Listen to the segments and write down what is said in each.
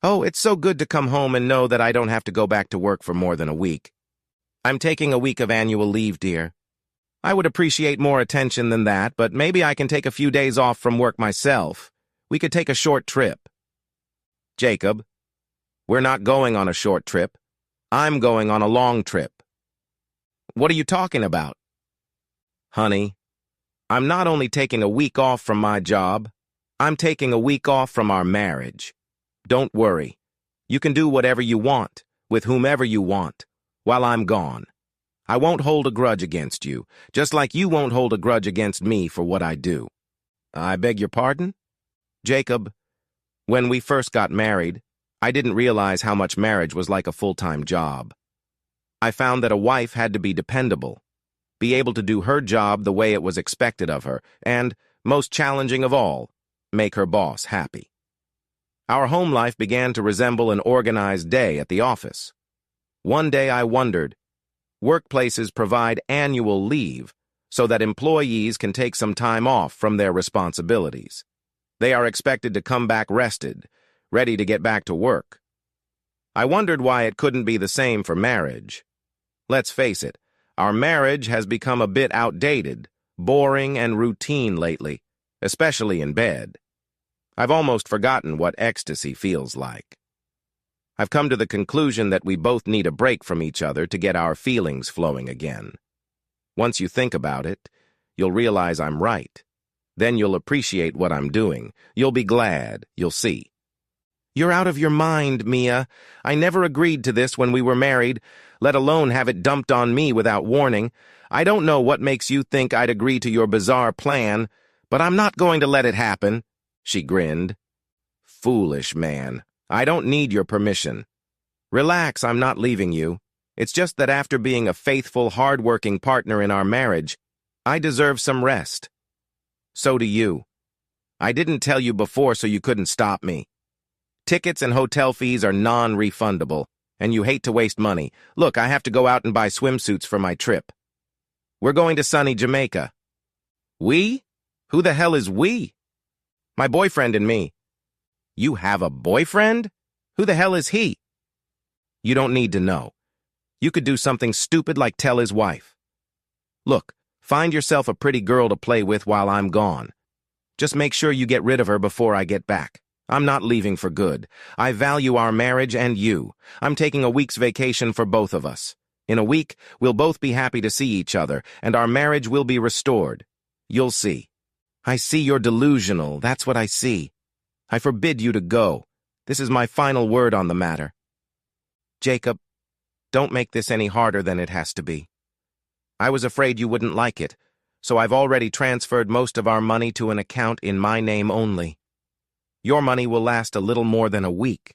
Oh, it's so good to come home and know that I don't have to go back to work for more than a week. I'm taking a week of annual leave, dear. I would appreciate more attention than that, but maybe I can take a few days off from work myself. We could take a short trip. Jacob, we're not going on a short trip. I'm going on a long trip. What are you talking about? Honey, I'm not only taking a week off from my job, I'm taking a week off from our marriage. Don't worry. You can do whatever you want, with whomever you want, while I'm gone. I won't hold a grudge against you, just like you won't hold a grudge against me for what I do. I beg your pardon? Jacob, when we first got married, I didn't realize how much marriage was like a full-time job. I found that a wife had to be dependable, be able to do her job the way it was expected of her, and, most challenging of all, make her boss happy. Our home life began to resemble an organized day at the office. One day I wondered, workplaces provide annual leave so that employees can take some time off from their responsibilities. They are expected to come back rested, ready to get back to work. I wondered why it couldn't be the same for marriage. Let's face it, our marriage has become a bit outdated, boring and routine lately, especially in bed. I've almost forgotten what ecstasy feels like. I've come to the conclusion that we both need a break from each other to get our feelings flowing again. Once you think about it, you'll realize I'm right. Then you'll appreciate what I'm doing. You'll be glad. You'll see. You're out of your mind, Mia. I never agreed to this when we were married, let alone have it dumped on me without warning. I don't know what makes you think I'd agree to your bizarre plan, but I'm not going to let it happen. She grinned. Foolish man. I don't need your permission. Relax, I'm not leaving you. It's just that after being a faithful, hard-working partner in our marriage, I deserve some rest. So do you. I didn't tell you before so you couldn't stop me. Tickets and hotel fees are non-refundable, and you hate to waste money. Look, I have to go out and buy swimsuits for my trip. We're going to sunny Jamaica. We? Who the hell is we? My boyfriend and me. You have a boyfriend? Who the hell is he? You don't need to know. You could do something stupid like tell his wife. Look, find yourself a pretty girl to play with while I'm gone. Just make sure you get rid of her before I get back. I'm not leaving for good. I value our marriage and you. I'm taking a week's vacation for both of us. In a week, we'll both be happy to see each other, and our marriage will be restored. You'll see. I see you're delusional. That's what I see. I forbid you to go. This is my final word on the matter. Jacob, don't make this any harder than it has to be. I was afraid you wouldn't like it, so I've already transferred most of our money to an account in my name only. Your money will last a little more than a week.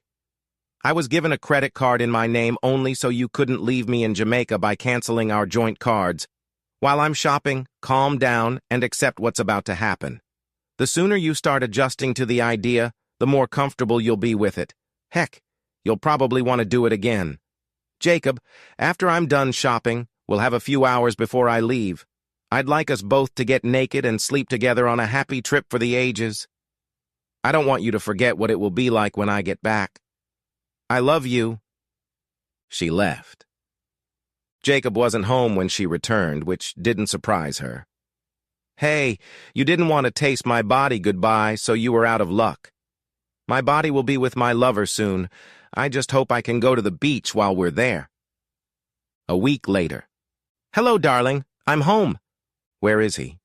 I was given a credit card in my name only so you couldn't leave me in Jamaica by canceling our joint cards. While I'm shopping, calm down and accept what's about to happen. The sooner you start adjusting to the idea, the more comfortable you'll be with it. Heck, you'll probably want to do it again. Jacob, after I'm done shopping, we'll have a few hours before I leave. I'd like us both to get naked and sleep together on a happy trip for the ages. I don't want you to forget what it will be like when I get back. I love you. She left. Jacob wasn't home when she returned, which didn't surprise her. Hey, you didn't want to taste my body goodbye, so you were out of luck. My body will be with my lover soon. I just hope I can go to the beach while we're there. A week later. Hello, darling. I'm home. Where is he?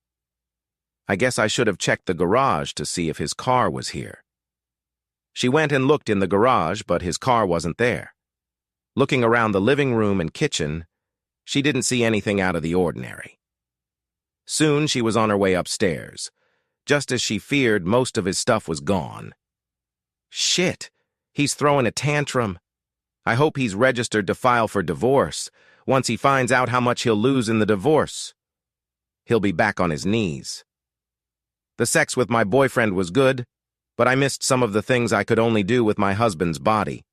I guess I should have checked the garage to see if his car was here. She went and looked in the garage, but his car wasn't there. Looking around the living room and kitchen, she didn't see anything out of the ordinary. Soon she was on her way upstairs. Just as she feared, most of his stuff was gone. Shit, he's throwing a tantrum. I hope he's registered to file for divorce. Once he finds out how much he'll lose in the divorce, he'll be back on his knees. The sex with my boyfriend was good, but I missed some of the things I could only do with my husband's body.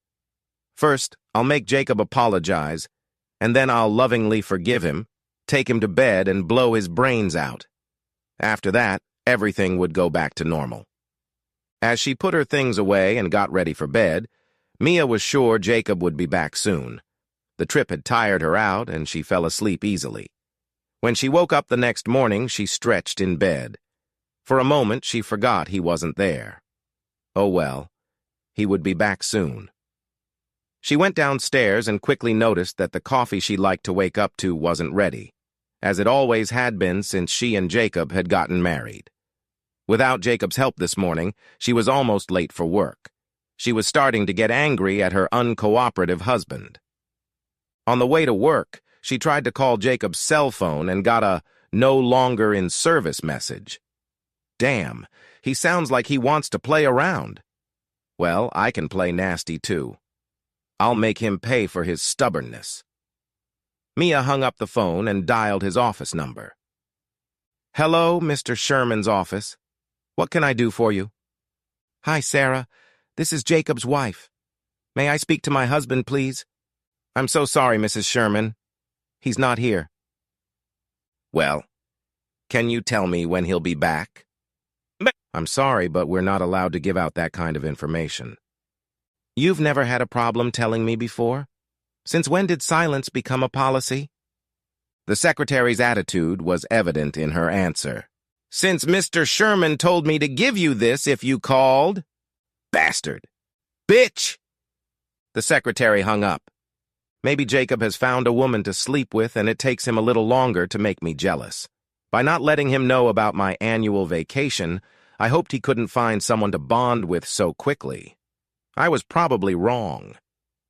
First, I'll make Jacob apologize, and then I'll lovingly forgive him, take him to bed, and blow his brains out. After that, everything would go back to normal. As she put her things away and got ready for bed, Mia was sure Jacob would be back soon. The trip had tired her out, and she fell asleep easily. When she woke up the next morning, she stretched in bed. For a moment, she forgot he wasn't there. Oh well, he would be back soon. She went downstairs and quickly noticed that the coffee she liked to wake up to wasn't ready, as it always had been since she and Jacob had gotten married. Without Jacob's help this morning, she was almost late for work. She was starting to get angry at her uncooperative husband. On the way to work, she tried to call Jacob's cell phone and got a "no longer in service" message. Damn, he sounds like he wants to play around. Well, I can play nasty too. I'll make him pay for his stubbornness. Mia hung up the phone and dialed his office number. Hello, Mr. Sherman's office. What can I do for you? Hi, Sarah. This is Jacob's wife. May I speak to my husband, please? I'm so sorry, Mrs. Sherman. He's not here. Well, can you tell me when he'll be back? I'm sorry, but we're not allowed to give out that kind of information. You've never had a problem telling me before? Since when did silence become a policy? The secretary's attitude was evident in her answer. Since Mr. Sherman told me to give you this if you called. Bastard. Bitch! The secretary hung up. Maybe Jacob has found a woman to sleep with and it takes him a little longer to make me jealous. By not letting him know about my annual vacation, I hoped he couldn't find someone to bond with so quickly. I was probably wrong.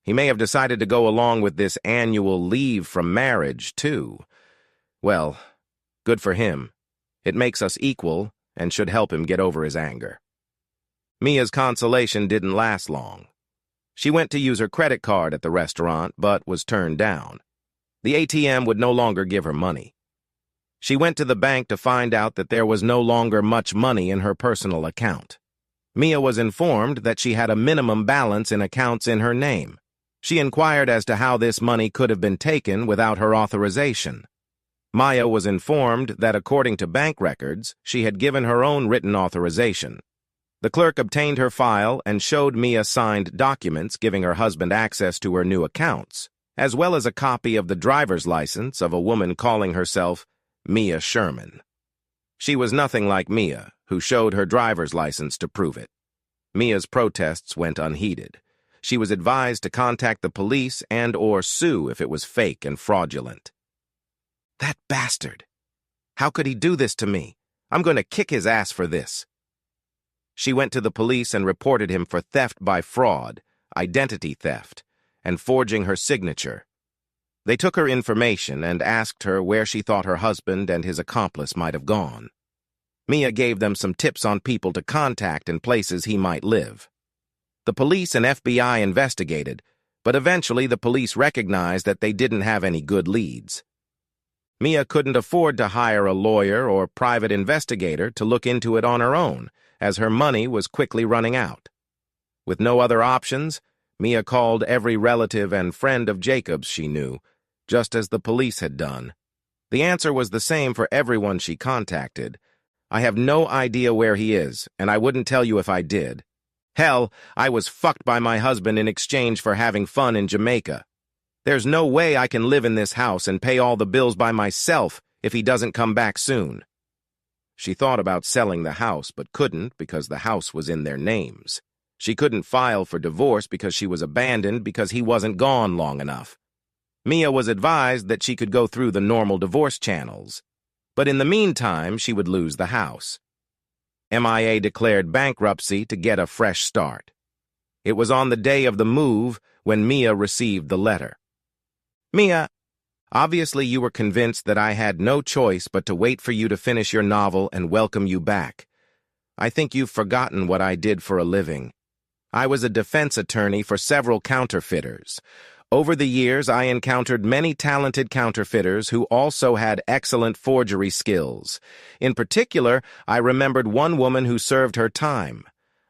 He may have decided to go along with this annual leave from marriage, too. Well, good for him. It makes us equal and should help him get over his anger. Mia's consolation didn't last long. She went to use her credit card at the restaurant, but was turned down. The ATM would no longer give her money. She went to the bank to find out that there was no longer much money in her personal account. Mia was informed that she had a minimum balance in accounts in her name. She inquired as to how this money could have been taken without her authorization. Maya was informed that according to bank records, she had given her own written authorization. The clerk obtained her file and showed Mia signed documents giving her husband access to her new accounts, as well as a copy of the driver's license of a woman calling herself Mia Sherman. She was nothing like Mia, who showed her driver's license to prove it. Mia's protests went unheeded. She was advised to contact the police and/or sue if it was fake and fraudulent. That bastard! How could he do this to me? I'm going to kick his ass for this. She went to the police and reported him for theft by fraud, identity theft, and forging her signature. They took her information and asked her where she thought her husband and his accomplice might have gone. Mia gave them some tips on people to contact and places he might live. The police and FBI investigated, but eventually the police recognized that they didn't have any good leads. Mia couldn't afford to hire a lawyer or private investigator to look into it on her own, as her money was quickly running out. With no other options, Mia called every relative and friend of Jacob's she knew, just as the police had done. The answer was the same for everyone she contacted. I have no idea where he is, and I wouldn't tell you if I did. Hell, I was fucked by my husband in exchange for having fun in Jamaica. There's no way I can live in this house and pay all the bills by myself if he doesn't come back soon. She thought about selling the house, but couldn't because the house was in their names. She couldn't file for divorce because she was abandoned because he wasn't gone long enough. Mia was advised that she could go through the normal divorce channels, but in the meantime, she would lose the house. MIA declared bankruptcy to get a fresh start. It was on the day of the move when Mia received the letter. Mia, obviously you were convinced that I had no choice but to wait for you to finish your novel and welcome you back. I think you've forgotten what I did for a living. I was a defense attorney for several counterfeiters. Over the years, I encountered many talented counterfeiters who also had excellent forgery skills. In particular, I remembered one woman who served her time.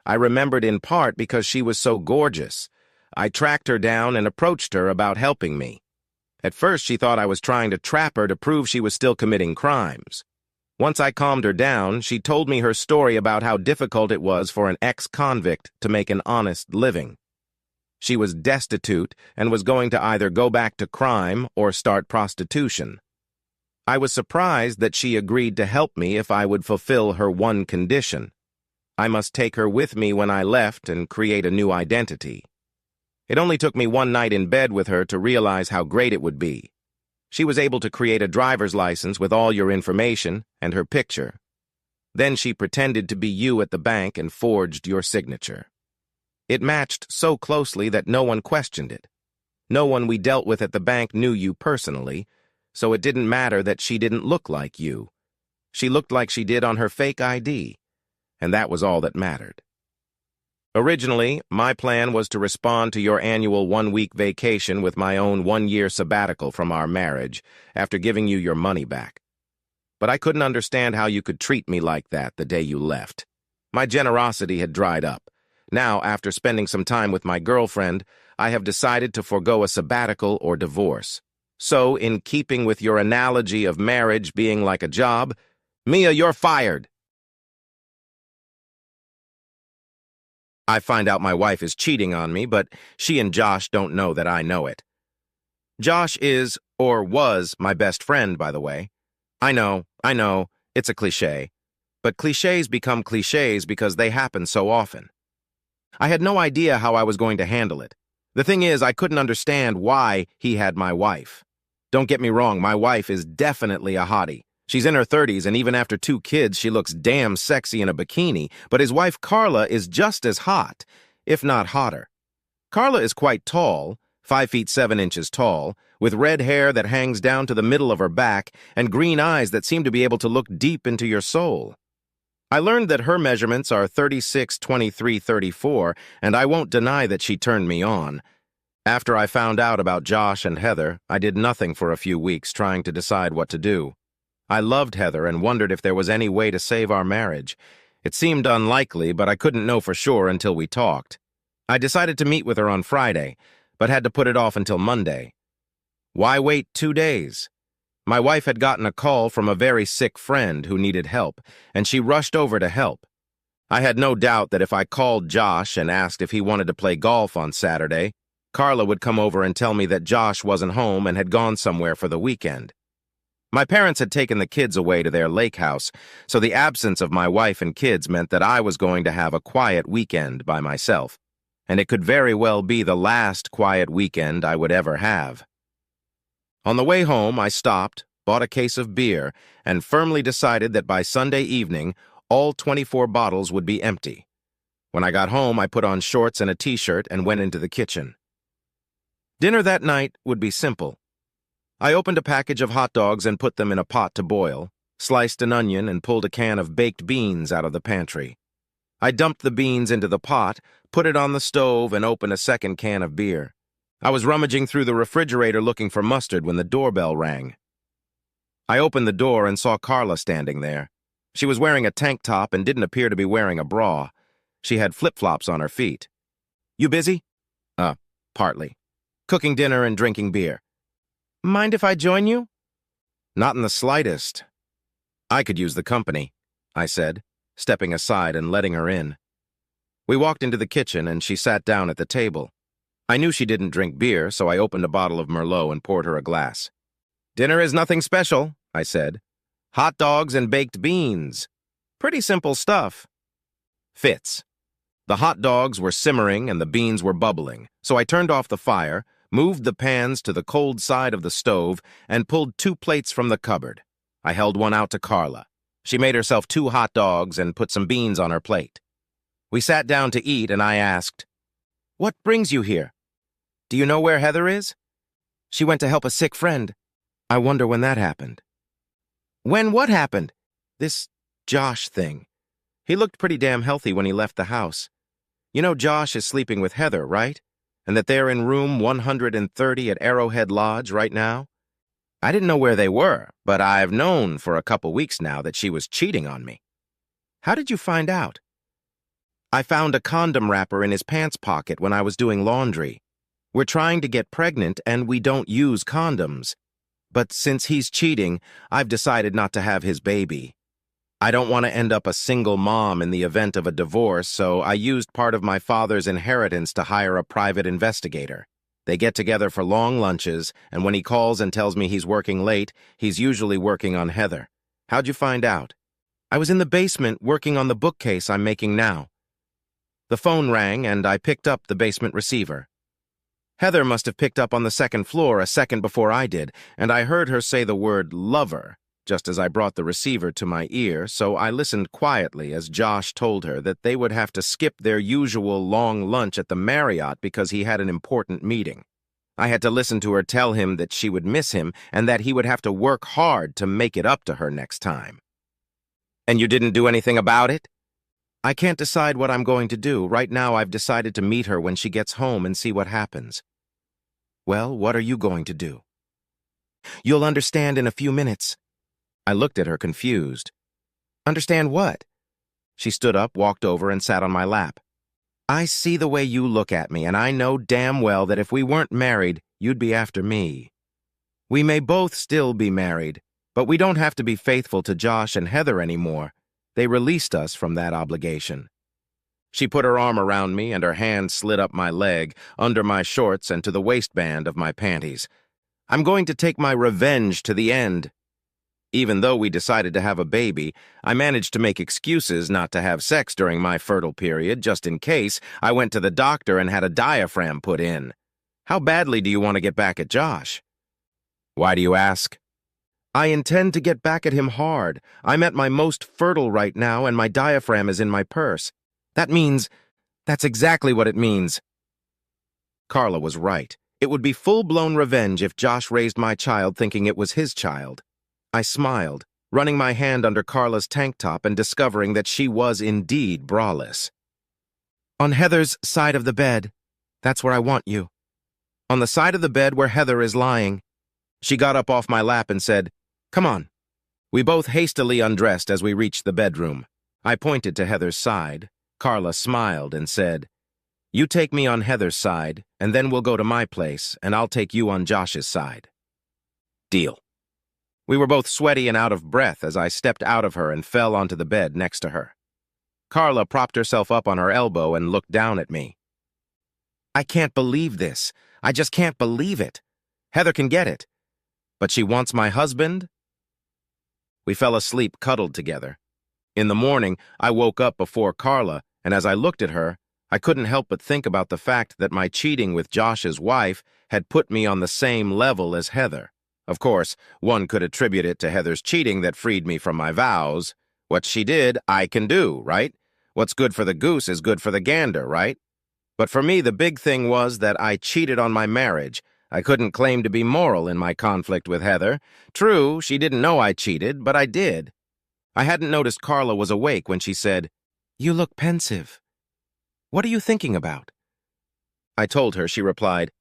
I remembered in part because she was so gorgeous. I tracked her down and approached her about helping me. At first, she thought I was trying to trap her to prove she was still committing crimes. Once I calmed her down, she told me her story about how difficult it was for an ex-convict to make an honest living. She was destitute and was going to either go back to crime or start prostitution. I was surprised that she agreed to help me if I would fulfill her one condition. I must take her with me when I left and create a new identity. It only took me one night in bed with her to realize how great it would be. She was able to create a driver's license with all your information and her picture. Then she pretended to be you at the bank and forged your signature. It matched so closely that no one questioned it. No one we dealt with at the bank knew you personally, so it didn't matter that she didn't look like you. She looked like she did on her fake ID, and that was all that mattered. Originally, my plan was to respond to your annual one-week vacation with my own one-year sabbatical from our marriage after giving you your money back. But I couldn't understand how you could treat me like that the day you left. My generosity had dried up. Now, after spending some time with my girlfriend, I have decided to forego a sabbatical or divorce. So, in keeping with your analogy of marriage being like a job, Mia, you're fired. I find out my wife is cheating on me, but she and Josh don't know that I know it. Josh is, or was, my best friend, by the way. I know, it's a cliché. But clichés become clichés because they happen so often. I had no idea how I was going to handle it. The thing is, I couldn't understand why he had my wife. Don't get me wrong, my wife is definitely a hottie. She's in her 30s, and even after 2 kids, she looks damn sexy in a bikini, but his wife Carla is just as hot, if not hotter. Carla is quite tall, 5 feet 7 inches tall, with red hair that hangs down to the middle of her back and green eyes that seem to be able to look deep into your soul. I learned that her measurements are 36, 23, 34, and I won't deny that she turned me on. After I found out about Josh and Heather, I did nothing for a few weeks trying to decide what to do. I loved Heather and wondered if there was any way to save our marriage. It seemed unlikely, but I couldn't know for sure until we talked. I decided to meet with her on Friday, but had to put it off until Monday. Why wait 2 days? My wife had gotten a call from a very sick friend who needed help, and she rushed over to help. I had no doubt that if I called Josh and asked if he wanted to play golf on Saturday, Carla would come over and tell me that Josh wasn't home and had gone somewhere for the weekend. My parents had taken the kids away to their lake house, so the absence of my wife and kids meant that I was going to have a quiet weekend by myself, and it could very well be the last quiet weekend I would ever have. On the way home, I stopped, bought a case of beer, and firmly decided that by Sunday evening, all 24 bottles would be empty. When I got home, I put on shorts and a t-shirt and went into the kitchen. Dinner that night would be simple. I opened a package of hot dogs and put them in a pot to boil, sliced an onion and pulled a can of baked beans out of the pantry. I dumped the beans into the pot, put it on the stove, and opened a second can of beer. I was rummaging through the refrigerator looking for mustard when the doorbell rang. I opened the door and saw Carla standing there. She was wearing a tank top and didn't appear to be wearing a bra. She had flip-flops on her feet. "You busy?" Partly. "Cooking dinner and drinking beer." "Mind if I join you?" "Not in the slightest." "I could use the company," I said, stepping aside and letting her in. We walked into the kitchen and she sat down at the table. I knew she didn't drink beer, so I opened a bottle of Merlot and poured her a glass. "Dinner is nothing special," I said. "Hot dogs and baked beans. Pretty simple stuff." Fits. The hot dogs were simmering and the beans were bubbling, so I turned off the fire, moved the pans to the cold side of the stove, and pulled 2 plates from the cupboard. I held one out to Carla. She made herself 2 hot dogs and put some beans on her plate. We sat down to eat, and I asked, "What brings you here? Do you know where Heather is?" "She went to help a sick friend." "I wonder when that happened." "When what happened?" "This Josh thing. He looked pretty damn healthy when he left the house. You know Josh is sleeping with Heather, right? And that they're in room 130 at Arrowhead Lodge right now? I didn't know where they were, but I've known for a couple weeks now that she was cheating on me." "How did you find out?" "I found a condom wrapper in his pants pocket when I was doing laundry. We're trying to get pregnant and we don't use condoms. But since he's cheating, I've decided not to have his baby." I don't want to end up a single mom in the event of a divorce, so I used part of my father's inheritance to hire a private investigator. They get together for long lunches, and when he calls and tells me he's working late, he's usually working on Heather. How'd you find out? I was in the basement working on the bookcase I'm making now. The phone rang, and I picked up the basement receiver. Heather must have picked up on the second floor a second before I did, and I heard her say the word lover just as I brought the receiver to my ear, so I listened quietly as Josh told her that they would have to skip their usual long lunch at the Marriott because he had an important meeting. I had to listen to her tell him that she would miss him and that he would have to work hard to make it up to her next time. And you didn't do anything about it? I can't decide what I'm going to do. Right now I've decided to meet her when she gets home and see what happens. Well, what are you going to do? You'll understand in a few minutes. I looked at her confused. Understand what? She stood up, walked over, and sat on my lap. I see the way you look at me, and I know damn well that if we weren't married, you'd be after me. We may both still be married, but we don't have to be faithful to Josh and Heather anymore. They released us from that obligation. She put her arm around me, and her hand slid up my leg, under my shorts, and to the waistband of my panties. I'm going to take my revenge to the end. Even though we decided to have a baby, I managed to make excuses not to have sex during my fertile period, just in case I went to the doctor and had a diaphragm put in. How badly do you want to get back at Josh? Why do you ask? I intend to get back at him hard. I'm at my most fertile right now, and my diaphragm is in my purse. That's exactly what it means. Carla was right. It would be full-blown revenge if Josh raised my child thinking it was his child. I smiled, running my hand under Carla's tank top and discovering that she was indeed braless. On Heather's side of the bed. That's where I want you. On the side of the bed where Heather is lying. She got up off my lap and said, "Come on." We both hastily undressed as we reached the bedroom. I pointed to Heather's side. Carla smiled and said, "You take me on Heather's side, and then we'll go to my place, and I'll take you on Josh's side." Deal. We were both sweaty and out of breath as I stepped out of her and fell onto the bed next to her. Carla propped herself up on her elbow and looked down at me. I can't believe this. I just can't believe it. Heather can get it. But she wants my husband? We fell asleep cuddled together. In the morning, I woke up before Carla, and as I looked at her, I couldn't help but think about the fact that my cheating with Josh's wife had put me on the same level as Heather. Of course, one could attribute it to Heather's cheating that freed me from my vows. What she did, I can do, right? What's good for the goose is good for the gander, right? But for me, the big thing was that I cheated on my marriage. I couldn't claim to be moral in my conflict with Heather. True, she didn't know I cheated, but I did. I hadn't noticed Carla was awake when she said, "You look pensive. What are you thinking about?" I told her. She replied,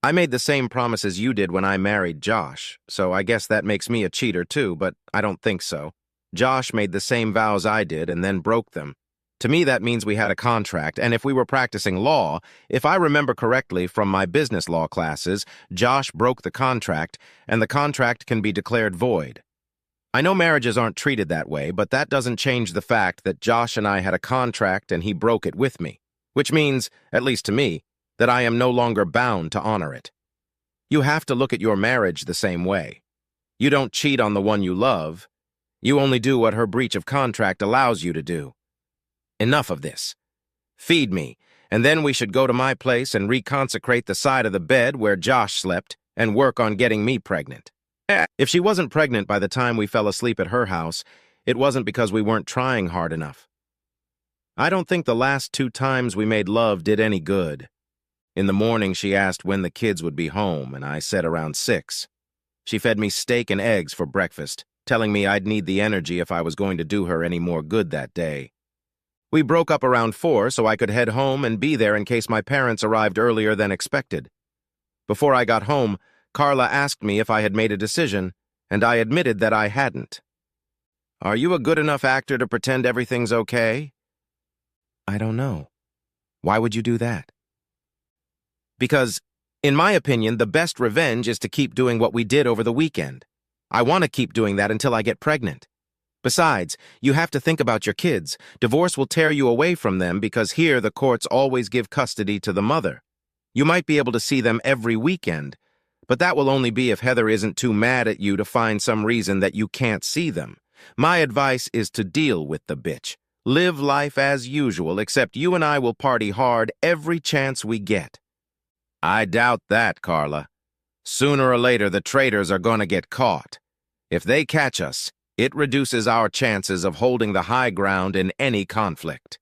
"I made the same promises you did when I married Josh, so I guess that makes me a cheater too, but I don't think so. Josh made the same vows I did and then broke them. To me, that means we had a contract, and if we were practicing law, if I remember correctly from my business law classes, Josh broke the contract, and the contract can be declared void. I know marriages aren't treated that way, but that doesn't change the fact that Josh and I had a contract and he broke it with me, which means, at least to me, that I am no longer bound to honor it. You have to look at your marriage the same way. You don't cheat on the one you love. You only do what her breach of contract allows you to do. Enough of this. Feed me, and then we should go to my place and reconsecrate the side of the bed where Josh slept and work on getting me pregnant. If she wasn't pregnant by the time we fell asleep at her house, it wasn't because we weren't trying hard enough. I don't think the last 2 times we made love did any good. In the morning, she asked when the kids would be home, and I said around 6. She fed me steak and eggs for breakfast, telling me I'd need the energy if I was going to do her any more good that day. We broke up around 4 so I could head home and be there in case my parents arrived earlier than expected. Before I got home, Carla asked me if I had made a decision, and I admitted that I hadn't. Are you a good enough actor to pretend everything's okay? I don't know. Why would you do that? Because, in my opinion, the best revenge is to keep doing what we did over the weekend. I want to keep doing that until I get pregnant. Besides, you have to think about your kids. Divorce will tear you away from them because here the courts always give custody to the mother. You might be able to see them every weekend, but that will only be if Heather isn't too mad at you to find some reason that you can't see them. My advice is to deal with the bitch. Live life as usual, except you and I will party hard every chance we get. I doubt that, Carla. Sooner or later, the traitors are going to get caught. If they catch us, it reduces our chances of holding the high ground in any conflict.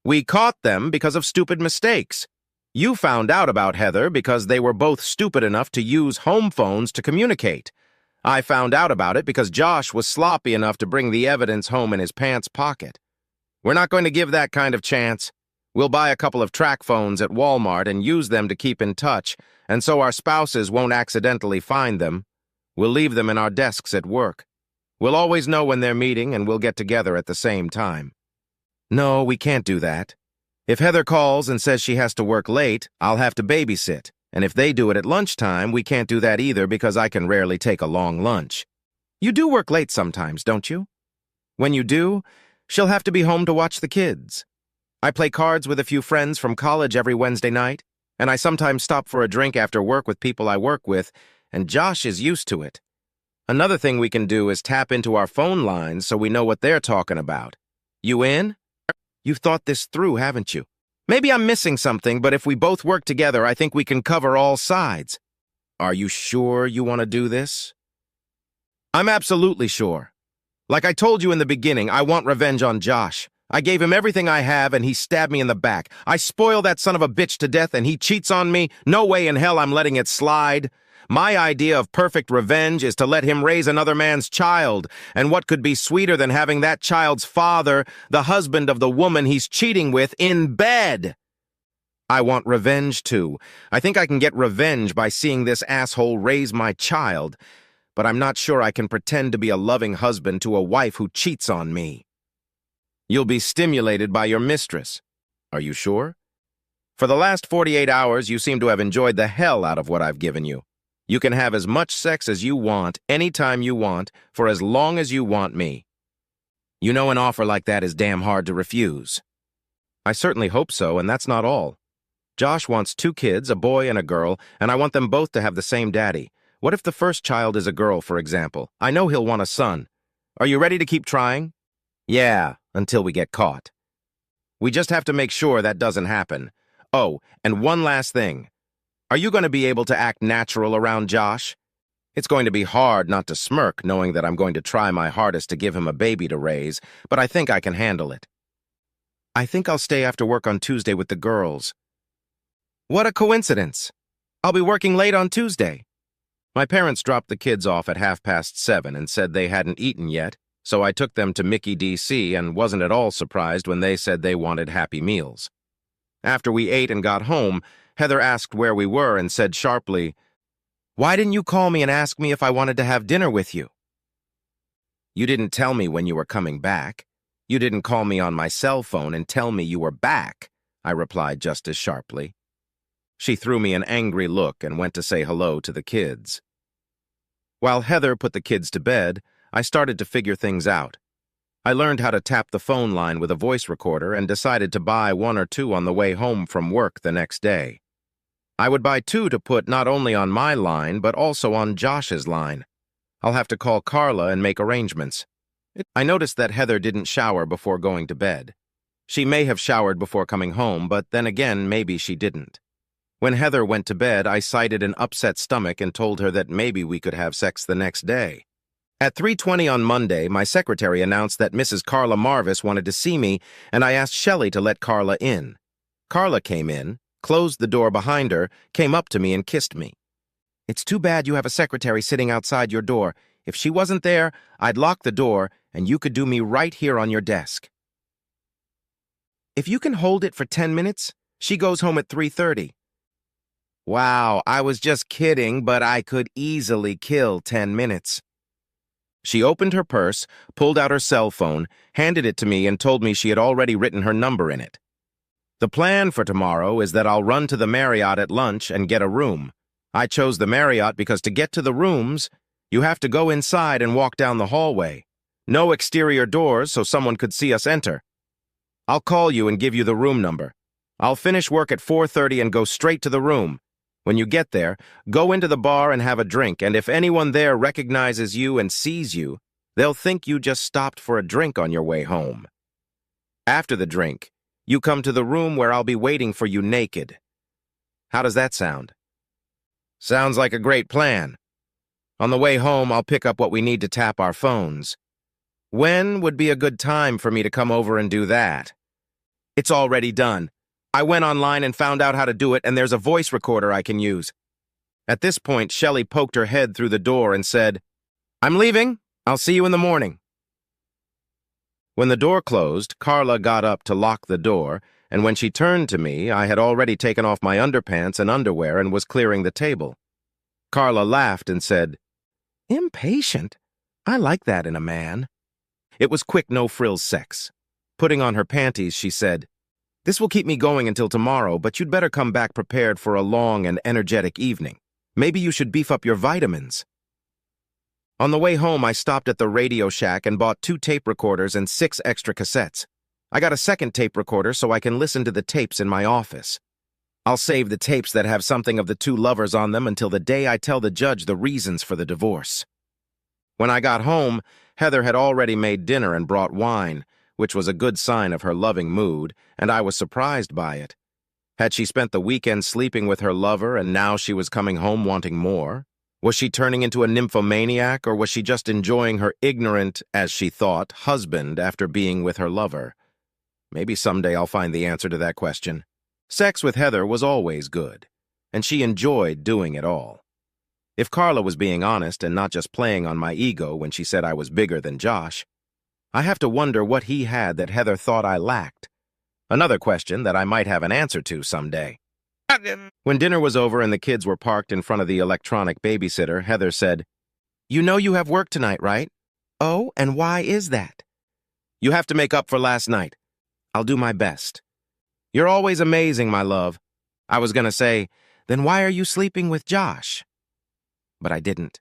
We caught them because of stupid mistakes. You found out about Heather because they were both stupid enough to use home phones to communicate. I found out about it because Josh was sloppy enough to bring the evidence home in his pants pocket. We're not going to give that kind of chance. We'll buy a couple of track phones at Walmart and use them to keep in touch, and so our spouses won't accidentally find them. We'll leave them in our desks at work. We'll always know when they're meeting, and we'll get together at the same time. No, we can't do that. If Heather calls and says she has to work late, I'll have to babysit. And if they do it at lunchtime, we can't do that either because I can rarely take a long lunch. You do work late sometimes, don't you? When you do, she'll have to be home to watch the kids. I play cards with a few friends from college every Wednesday night, and I sometimes stop for a drink after work with people I work with, and Josh is used to it. Another thing we can do is tap into our phone lines so we know what they're talking about. You in? You've thought this through, haven't you? Maybe I'm missing something, but if we both work together, I think we can cover all sides. Are you sure you want to do this? I'm absolutely sure. Like I told you in the beginning, I want revenge on Josh. I gave him everything I have, and he stabbed me in the back. I spoil that son of a bitch to death, and he cheats on me. No way in hell I'm letting it slide. My idea of perfect revenge is to let him raise another man's child, and what could be sweeter than having that child's father, the husband of the woman he's cheating with, in bed? I want revenge, too. I think I can get revenge by seeing this asshole raise my child, but I'm not sure I can pretend to be a loving husband to a wife who cheats on me. You'll be stimulated by your mistress. Are you sure? For the last 48 hours, you seem to have enjoyed the hell out of what I've given you. You can have as much sex as you want, anytime you want, for as long as you want me. You know an offer like that is damn hard to refuse. I certainly hope so, and that's not all. Josh wants 2 kids, a boy and a girl, and I want them both to have the same daddy. What if the first child is a girl, for example? I know he'll want a son. Are you ready to keep trying? Yeah, until we get caught. We just have to make sure that doesn't happen. Oh, and one last thing. Are you going to be able to act natural around Josh? It's going to be hard not to smirk knowing that I'm going to try my hardest to give him a baby to raise, but I think I can handle it. I think I'll stay after work on Tuesday with the girls. What a coincidence. I'll be working late on Tuesday. My parents dropped the kids off at 7:30 and said they hadn't eaten yet, so I took them to Mickey DC and wasn't at all surprised when they said they wanted Happy Meals. After we ate and got home, Heather asked where we were and said sharply, "Why didn't you call me and ask me if I wanted to have dinner with you?" You didn't tell me when you were coming back. You didn't call me on my cell phone and tell me you were back, I replied just as sharply. She threw me an angry look and went to say hello to the kids. While Heather put the kids to bed, I started to figure things out. I learned how to tap the phone line with a voice recorder and decided to buy 1 or 2 on the way home from work the next day. I would buy 2 to put not only on my line, but also on Josh's line. I'll have to call Carla and make arrangements. I noticed that Heather didn't shower before going to bed. She may have showered before coming home, but then again, maybe she didn't. When Heather went to bed, I cited an upset stomach and told her that maybe we could have sex the next day. At 3:20 on Monday, my secretary announced that Mrs. Carla Marvis wanted to see me, and I asked Shelley to let Carla in. Carla came in, closed the door behind her, came up to me and kissed me. "It's too bad you have a secretary sitting outside your door. If she wasn't there, I'd lock the door, and you could do me right here on your desk." "If you can hold it for 10 minutes, she goes home at 3:30. Wow, I was just kidding, but I could easily kill 10 minutes. She opened her purse, pulled out her cell phone, handed it to me, and told me she had already written her number in it. "The plan for tomorrow is that I'll run to the Marriott at lunch and get a room. I chose the Marriott because to get to the rooms, you have to go inside and walk down the hallway. No exterior doors so someone could see us enter. I'll call you and give you the room number. I'll finish work at 4:30 and go straight to the room. When you get there, go into the bar and have a drink, and if anyone there recognizes you and sees you, they'll think you just stopped for a drink on your way home. After the drink, you come to the room where I'll be waiting for you naked. How does that sound? Sounds like a great plan. On the way home, I'll pick up what we need to tap our phones. When would be a good time for me to come over and do that? It's already done. I went online and found out how to do it, and there's a voice recorder I can use. At this point, Shelley poked her head through the door and said, "I'm leaving. I'll see you in the morning." When the door closed, Carla got up to lock the door, and when she turned to me, I had already taken off my underpants and underwear and was clearing the table. Carla laughed and said, "Impatient? I like that in a man." It was quick, no-frills sex. Putting on her panties, she said, "This will keep me going until tomorrow, but you'd better come back prepared for a long and energetic evening. Maybe you should beef up your vitamins." On the way home, I stopped at the Radio Shack and bought 2 tape recorders and 6 extra cassettes. I got a second tape recorder so I can listen to the tapes in my office. I'll save the tapes that have something of the 2 lovers on them until the day I tell the judge the reasons for the divorce. When I got home, Heather had already made dinner and brought wine, which was a good sign of her loving mood, and I was surprised by it. Had she spent the weekend sleeping with her lover and now she was coming home wanting more? Was she turning into a nymphomaniac, or was she just enjoying her ignorant, as she thought, husband after being with her lover? Maybe someday I'll find the answer to that question. Sex with Heather was always good, and she enjoyed doing it all. If Carla was being honest and not just playing on my ego when she said I was bigger than Josh, I have to wonder what he had that Heather thought I lacked. Another question that I might have an answer to someday. When dinner was over and the kids were parked in front of the electronic babysitter, Heather said, "You know you have work tonight, right?" "Oh, and why is that?" "You have to make up for last night." "I'll do my best." "You're always amazing, my love." I was going to say, "Then why are you sleeping with Josh?" But I didn't.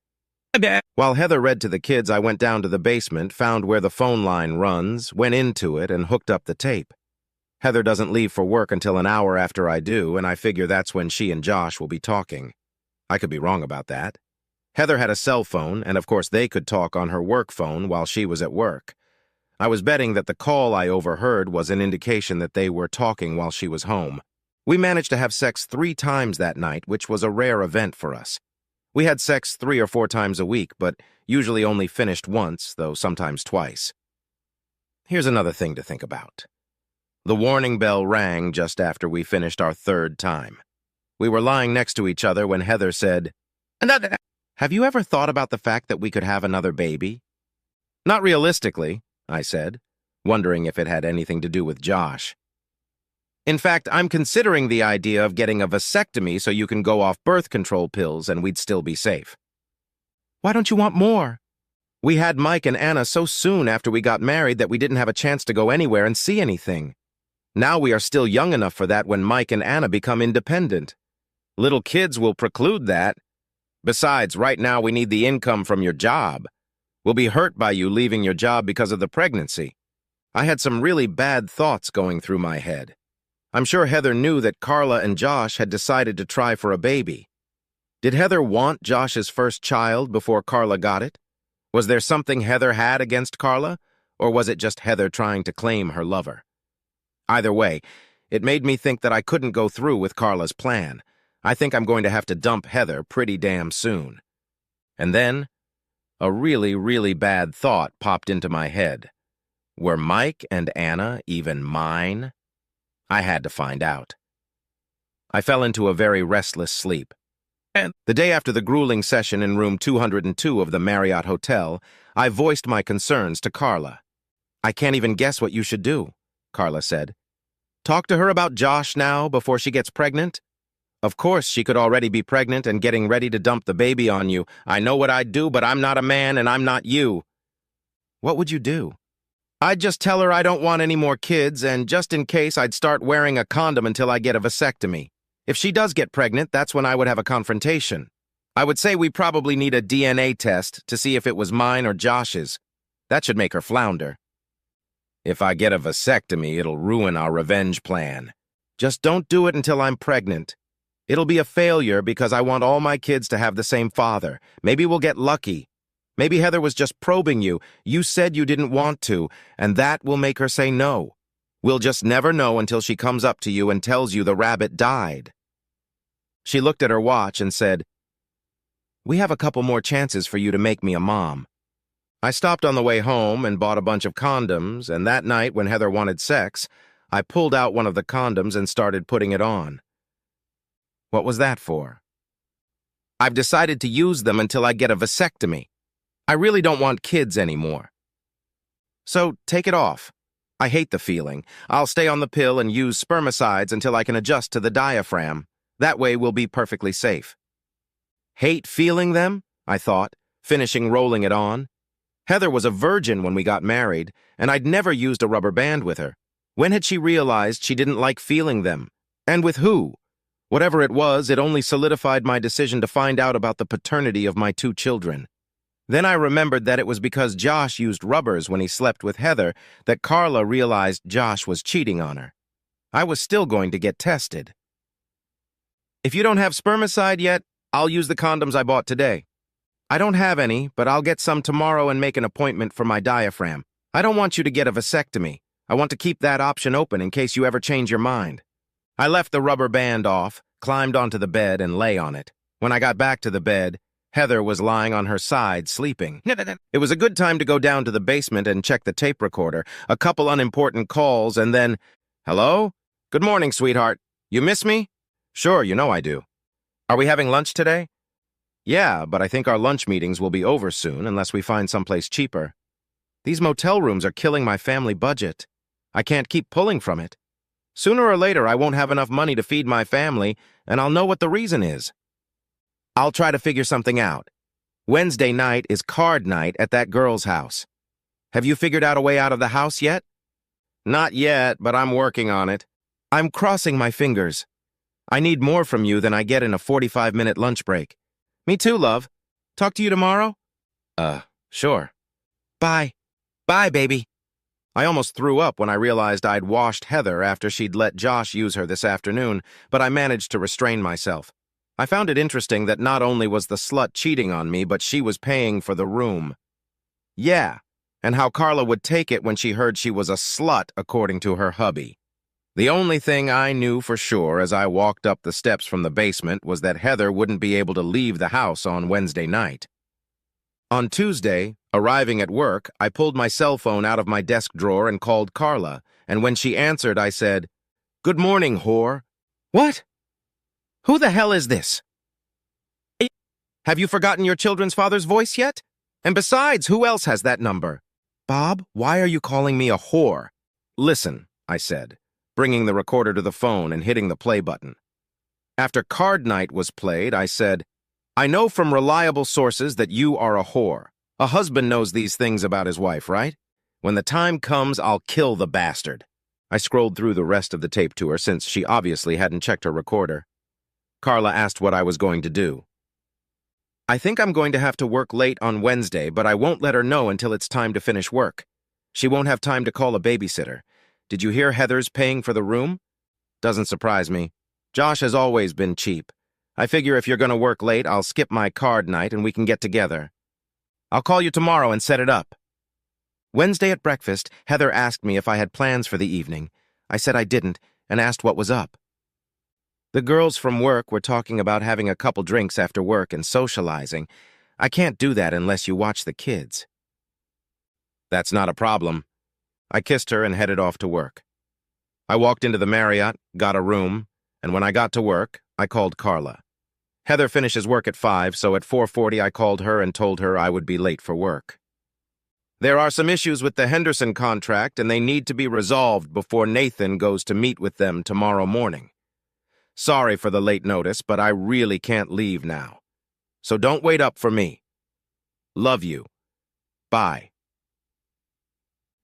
While Heather read to the kids, I went down to the basement, found where the phone line runs, went into it, and hooked up the tape. Heather doesn't leave for work until an hour after I do, and I figure that's when she and Josh will be talking. I could be wrong about that. Heather had a cell phone, and of course they could talk on her work phone while she was at work. I was betting that the call I overheard was an indication that they were talking while she was home. We managed to have sex 3 times that night, which was a rare event for us. We had sex 3 or 4 times a week, but usually only finished once, though sometimes twice. Here's another thing to think about. The warning bell rang just after we finished our 3rd time. We were lying next to each other when Heather said, "Have you ever thought about the fact that we could have another baby?" "Not realistically," I said, wondering if it had anything to do with Josh. "In fact, I'm considering the idea of getting a vasectomy so you can go off birth control pills and we'd still be safe." "Why don't you want more?" "We had Mike and Anna so soon after we got married that we didn't have a chance to go anywhere and see anything. Now we are still young enough for that when Mike and Anna become independent. Little kids will preclude that. Besides, right now we need the income from your job. We'll be hurt by you leaving your job because of the pregnancy." I had some really bad thoughts going through my head. I'm sure Heather knew that Carla and Josh had decided to try for a baby. Did Heather want Josh's first child before Carla got it? Was there something Heather had against Carla, or was it just Heather trying to claim her lover? Either way, it made me think that I couldn't go through with Carla's plan. I think I'm going to have to dump Heather pretty damn soon. And then, a really, really bad thought popped into my head. Were Mike and Anna even mine? I had to find out. I fell into a very restless sleep. And the day after the grueling session in room 202 of the Marriott Hotel, I voiced my concerns to Carla. "I can't even guess what you should do," Carla said. "Talk to her about Josh now before she gets pregnant?" "Of course, she could already be pregnant and getting ready to dump the baby on you. I know what I'd do, but I'm not a man and I'm not you." "What would you do?" "I'd just tell her I don't want any more kids, and just in case, I'd start wearing a condom until I get a vasectomy. If she does get pregnant, that's when I would have a confrontation. I would say we probably need a DNA test to see if it was mine or Josh's. That should make her flounder. If I get a vasectomy, it'll ruin our revenge plan. Just don't do it until I'm pregnant. It'll be a failure because I want all my kids to have the same father. Maybe we'll get lucky. Maybe Heather was just probing you. You said you didn't want to, and that will make her say no. We'll just never know until she comes up to you and tells you the rabbit died. She looked at her watch and said, "We have a couple more chances for you to make me a mom." I stopped on the way home and bought a bunch of condoms, and that night when Heather wanted sex, I pulled out one of the condoms and started putting it on. What was that for? I've decided to use them until I get a vasectomy. I really don't want kids anymore. So take it off. I hate the feeling. I'll stay on the pill and use spermicides until I can adjust to the diaphragm. That way we'll be perfectly safe. Hate feeling them? I thought, finishing rolling it on. Heather was a virgin when we got married, and I'd never used a rubber band with her. When had she realized she didn't like feeling them? And with who? Whatever it was, it only solidified my decision to find out about the paternity of my 2 children. Then I remembered that it was because Josh used rubbers when he slept with Heather that Carla realized Josh was cheating on her. I was still going to get tested. If you don't have spermicide yet, I'll use the condoms I bought today. I don't have any, but I'll get some tomorrow and make an appointment for my diaphragm. I don't want you to get a vasectomy. I want to keep that option open in case you ever change your mind. I left the rubber band off, climbed onto the bed, and lay on it. When I got back to the bed, Heather was lying on her side, sleeping. It was a good time to go down to the basement and check the tape recorder, a couple unimportant calls, and then, "Hello? Good morning, sweetheart. You miss me?" "Sure, you know I do." "Are we having lunch today?" "Yeah, but I think our lunch meetings will be over soon unless we find someplace cheaper. These motel rooms are killing my family budget. I can't keep pulling from it. Sooner or later, I won't have enough money to feed my family, and I'll know what the reason is. I'll try to figure something out. Wednesday night is card night at that girl's house. Have you figured out a way out of the house yet?" "Not yet, but I'm working on it. I'm crossing my fingers. I need more from you than I get in a 45-minute lunch break." "Me too, love. Talk to you tomorrow?" Sure. Bye. Bye, baby." I almost threw up when I realized I'd washed Heather after she'd let Josh use her this afternoon, but I managed to restrain myself. I found it interesting that not only was the slut cheating on me, but she was paying for the room. Yeah, and how Carla would take it when she heard she was a slut, according to her hubby. The only thing I knew for sure as I walked up the steps from the basement was that Heather wouldn't be able to leave the house on Wednesday night. On Tuesday, arriving at work, I pulled my cell phone out of my desk drawer and called Carla, and when she answered, I said, "Good morning, whore." "What? Who the hell is this? Have you forgotten your children's father's voice yet? And besides, who else has that number?" "Bob, why are you calling me a whore?" "Listen," I said, bringing the recorder to the phone and hitting the play button. After card night was played, I said, "I know from reliable sources that you are a whore. A husband knows these things about his wife, right? When the time comes, I'll kill the bastard." I scrolled through the rest of the tape to her since she obviously hadn't checked her recorder. Carla asked what I was going to do. "I think I'm going to have to work late on Wednesday, but I won't let her know until it's time to finish work. She won't have time to call a babysitter. Did you hear Heather's paying for the room?" "Doesn't surprise me. Josh has always been cheap. I figure if you're going to work late, I'll skip my card night and we can get together. I'll call you tomorrow and set it up." Wednesday at breakfast, Heather asked me if I had plans for the evening. I said I didn't and asked what was up. "The girls from work were talking about having a couple drinks after work and socializing. I can't do that unless you watch the kids." "That's not a problem." I kissed her and headed off to work. I walked into the Marriott, got a room, and when I got to work, I called Carla. Heather finishes work at 5, so at 4:40 I called her and told her I would be late for work. "There are some issues with the Henderson contract, and they need to be resolved before Nathan goes to meet with them tomorrow morning. Sorry for the late notice, but I really can't leave now. So don't wait up for me. Love you. Bye."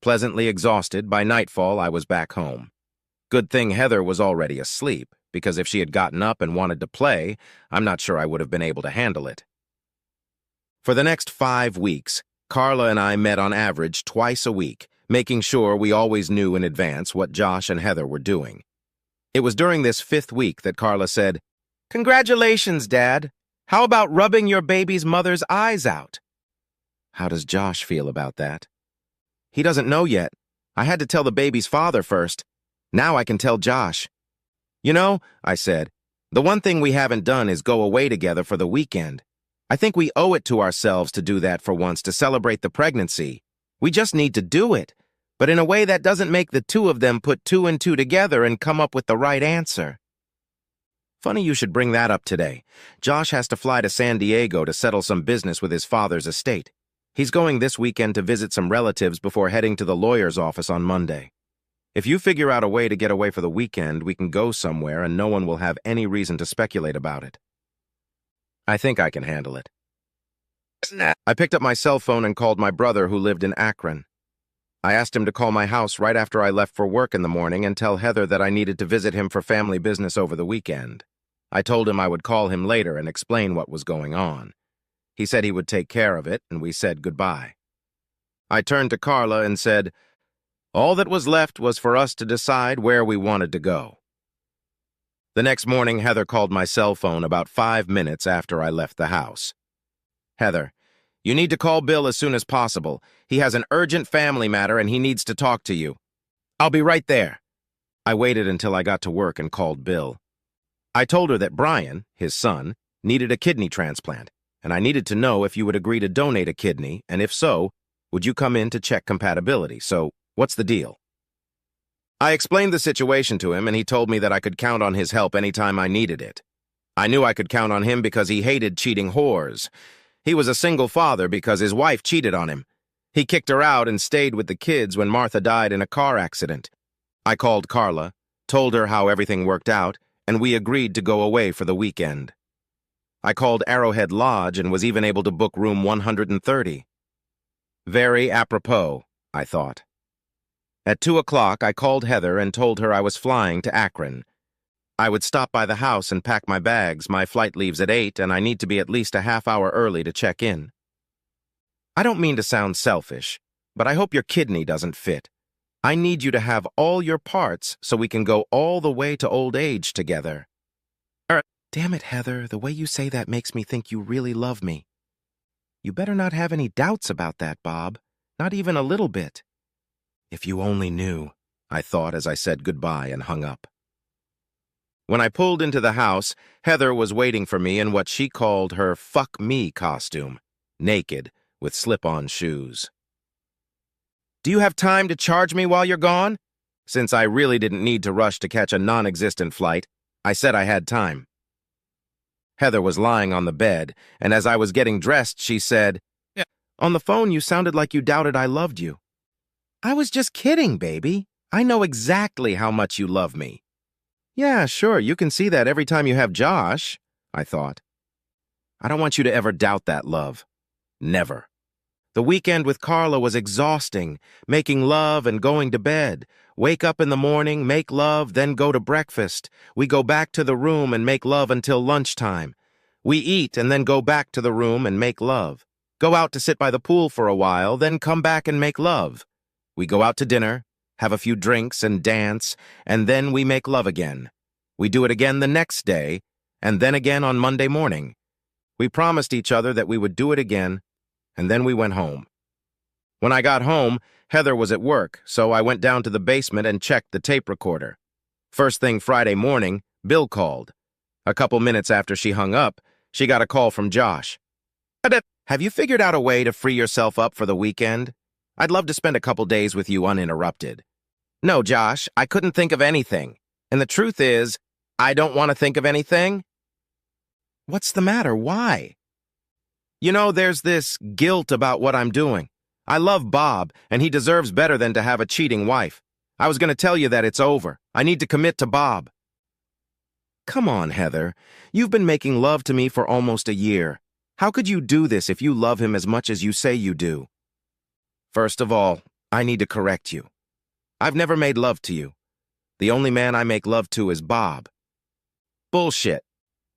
Pleasantly exhausted, by nightfall I was back home. Good thing Heather was already asleep, because if she had gotten up and wanted to play, I'm not sure I would have been able to handle it. For the next 5 weeks, Carla and I met on average twice a week, making sure we always knew in advance what Josh and Heather were doing. It was during this 5th week that Carla said, "Congratulations, Dad. How about rubbing your baby's mother's eyes out?" How does Josh feel about that? He doesn't know yet. I had to tell the baby's father first. Now I can tell Josh. "You know," I said, "the one thing we haven't done is go away together for the weekend. I think we owe it to ourselves to do that for once, to celebrate the pregnancy. We just need to do it, but in a way that doesn't make the two of them put 2 and 2 together and come up with the right answer." Funny you should bring that up today. Josh has to fly to San Diego to settle some business with his father's estate. He's going this weekend to visit some relatives before heading to the lawyer's office on Monday. If you figure out a way to get away for the weekend, we can go somewhere and no one will have any reason to speculate about it. I think I can handle it. I picked up my cell phone and called my brother who lived in Akron. I asked him to call my house right after I left for work in the morning and tell Heather that I needed to visit him for family business over the weekend. I told him I would call him later and explain what was going on. He said he would take care of it, and we said goodbye. I turned to Carla and said, all that was left was for us to decide where we wanted to go. The next morning, Heather called my cell phone about 5 minutes after I left the house. "Heather, you need to call Bill as soon as possible. He has an urgent family matter and he needs to talk to you." "I'll be right there." I waited until I got to work and called Bill. I told her that Brian, his son, needed a kidney transplant, and I needed to know if you would agree to donate a kidney, and if so, would you come in to check compatibility. So, what's the deal? I explained the situation to him, and he told me that I could count on his help anytime I needed it. I knew I could count on him because he hated cheating whores. He was a single father because his wife cheated on him. He kicked her out and stayed with the kids when Martha died in a car accident. I called Carla, told her how everything worked out, and we agreed to go away for the weekend. I called Arrowhead Lodge and was even able to book room 130. Very apropos, I thought. At 2 o'clock, I called Heather and told her I was flying to Akron. I would stop by the house and pack my bags. My flight leaves at 8, and I need to be at least a half hour early to check in. I don't mean to sound selfish, but I hope your kidney doesn't fit. I need you to have all your parts so we can go all the way to old age together. Damn it, Heather, the way you say that makes me think you really love me. You better not have any doubts about that, Bob. Not even a little bit. If you only knew, I thought as I said goodbye and hung up. When I pulled into the house, Heather was waiting for me in what she called her fuck me costume, naked, with slip-on shoes. "Do you have time to charge me while you're gone?" Since I really didn't need to rush to catch a non-existent flight, I said I had time. Heather was lying on the bed, and as I was getting dressed, she said, "On the phone, you sounded like you doubted I loved you." "I was just kidding, baby. I know exactly how much you love me." "Yeah, sure, you can see that every time you have Josh," I thought. I don't want you to ever doubt that love. Never. The weekend with Carla was exhausting, making love and going to bed. Wake up in the morning, make love, then go to breakfast. We go back to the room and make love until lunchtime. We eat and then go back to the room and make love. Go out to sit by the pool for a while, then come back and make love. We go out to dinner, have a few drinks and dance, and then we make love again. We do it again the next day, and then again on Monday morning. We promised each other that we would do it again, and then we went home. When I got home, Heather was at work, so I went down to the basement and checked the tape recorder. First thing Friday morning, Bill called. A couple minutes after she hung up, she got a call from Josh. "Have you figured out a way to free yourself up for the weekend? I'd love to spend a couple days with you uninterrupted." "No, Josh, I couldn't think of anything. And the truth is, I don't want to think of anything." "What's the matter? Why?" "You know, there's this guilt about what I'm doing. I love Bob, and he deserves better than to have a cheating wife. I was going to tell you that it's over. I need to commit to Bob." "Come on, Heather. You've been making love to me for almost a year. How could you do this if you love him as much as you say you do?" "First of all, I need to correct you. I've never made love to you. The only man I make love to is Bob." "Bullshit."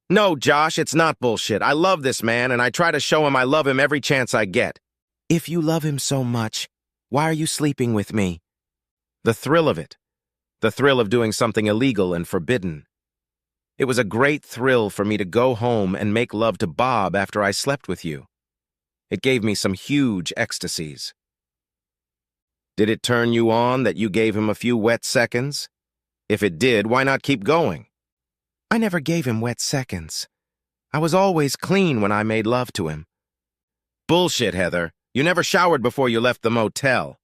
"No, Josh, it's not bullshit. I love this man, and I try to show him I love him every chance I get. If you love him so much, why are you sleeping with me? The thrill of it. The thrill of doing something illegal and forbidden. It was a great thrill for me to go home and make love to Bob after I slept with you. It gave me some huge ecstasies. Did it turn you on that you gave him a few wet seconds? If it did, why not keep going? I never gave him wet seconds. I was always clean when I made love to him. Bullshit, Heather. You never showered before you left the motel.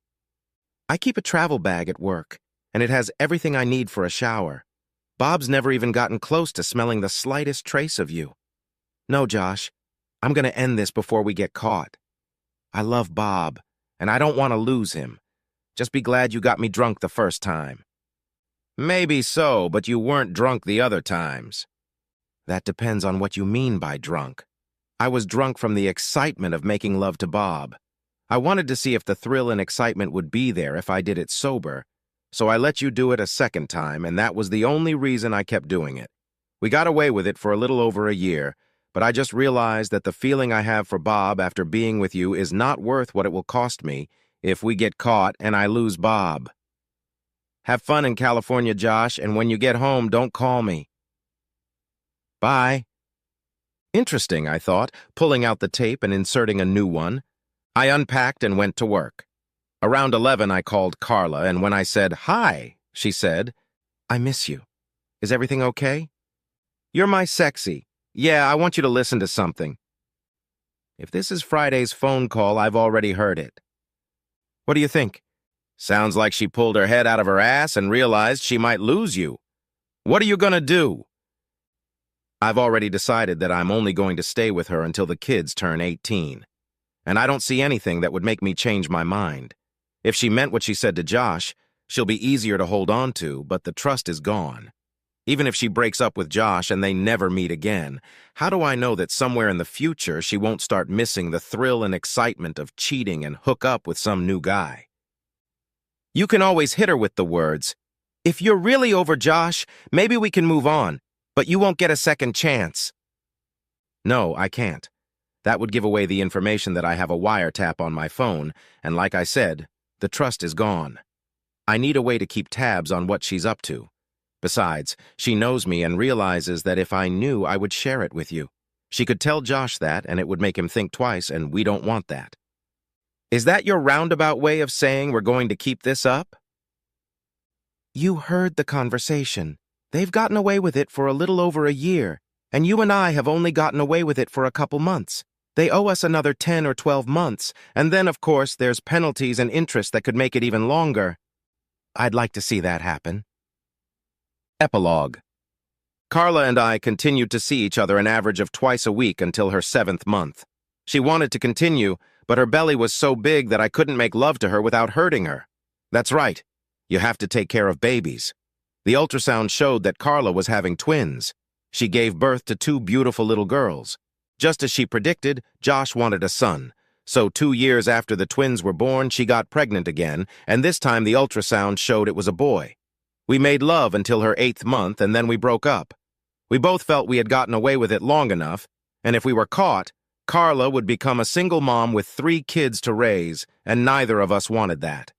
I keep a travel bag at work, and it has everything I need for a shower. Bob's never even gotten close to smelling the slightest trace of you. No, Josh, I'm going to end this before we get caught. I love Bob, and I don't want to lose him. Just be glad you got me drunk the first time. Maybe so, but you weren't drunk the other times. That depends on what you mean by drunk. I was drunk from the excitement of making love to Bob. I wanted to see if the thrill and excitement would be there if I did it sober, so I let you do it a second time, and that was the only reason I kept doing it. We got away with it for a little over a year, but I just realized that the feeling I have for Bob after being with you is not worth what it will cost me if we get caught and I lose Bob. Have fun in California, Josh, and when you get home, don't call me. Bye. Interesting, I thought, pulling out the tape and inserting a new one. I unpacked and went to work. Around 11, I called Carla, and when I said, "Hi," she said, "I miss you. Is everything okay?" "You're my sexy. Yeah, I want you to listen to something." If this is Friday's phone call, I've already heard it. What do you think? Sounds like she pulled her head out of her ass and realized she might lose you. What are you gonna do? I've already decided that I'm only going to stay with her until the kids turn 18. And I don't see anything that would make me change my mind. If she meant what she said to Josh, she'll be easier to hold on to, but the trust is gone. Even if she breaks up with Josh and they never meet again, how do I know that somewhere in the future she won't start missing the thrill and excitement of cheating and hook up with some new guy? You can always hit her with the words, "If you're really over Josh, maybe we can move on, but you won't get a second chance." No, I can't. That would give away the information that I have a wiretap on my phone, and like I said, the trust is gone. I need a way to keep tabs on what she's up to. Besides, she knows me and realizes that if I knew, I would share it with you. She could tell Josh that, and it would make him think twice, and we don't want that. Is that your roundabout way of saying we're going to keep this up? You heard the conversation. They've gotten away with it for a little over a year, and you and I have only gotten away with it for a couple months. They owe us another 10 or 12 months, and then, of course, there's penalties and interest that could make it even longer. I'd like to see that happen. Epilogue. Carla and I continued to see each other an average of twice a week until her 7th month. She wanted to continue, but her belly was so big that I couldn't make love to her without hurting her. That's right. You have to take care of babies. The ultrasound showed that Carla was having twins. She gave birth to 2 beautiful little girls. Just as she predicted, Josh wanted a son. So 2 years after the twins were born, she got pregnant again, and this time the ultrasound showed it was a boy. We made love until her 8th month, and then we broke up. We both felt we had gotten away with it long enough, and if we were caught, Carla would become a single mom with 3 kids to raise, and neither of us wanted that.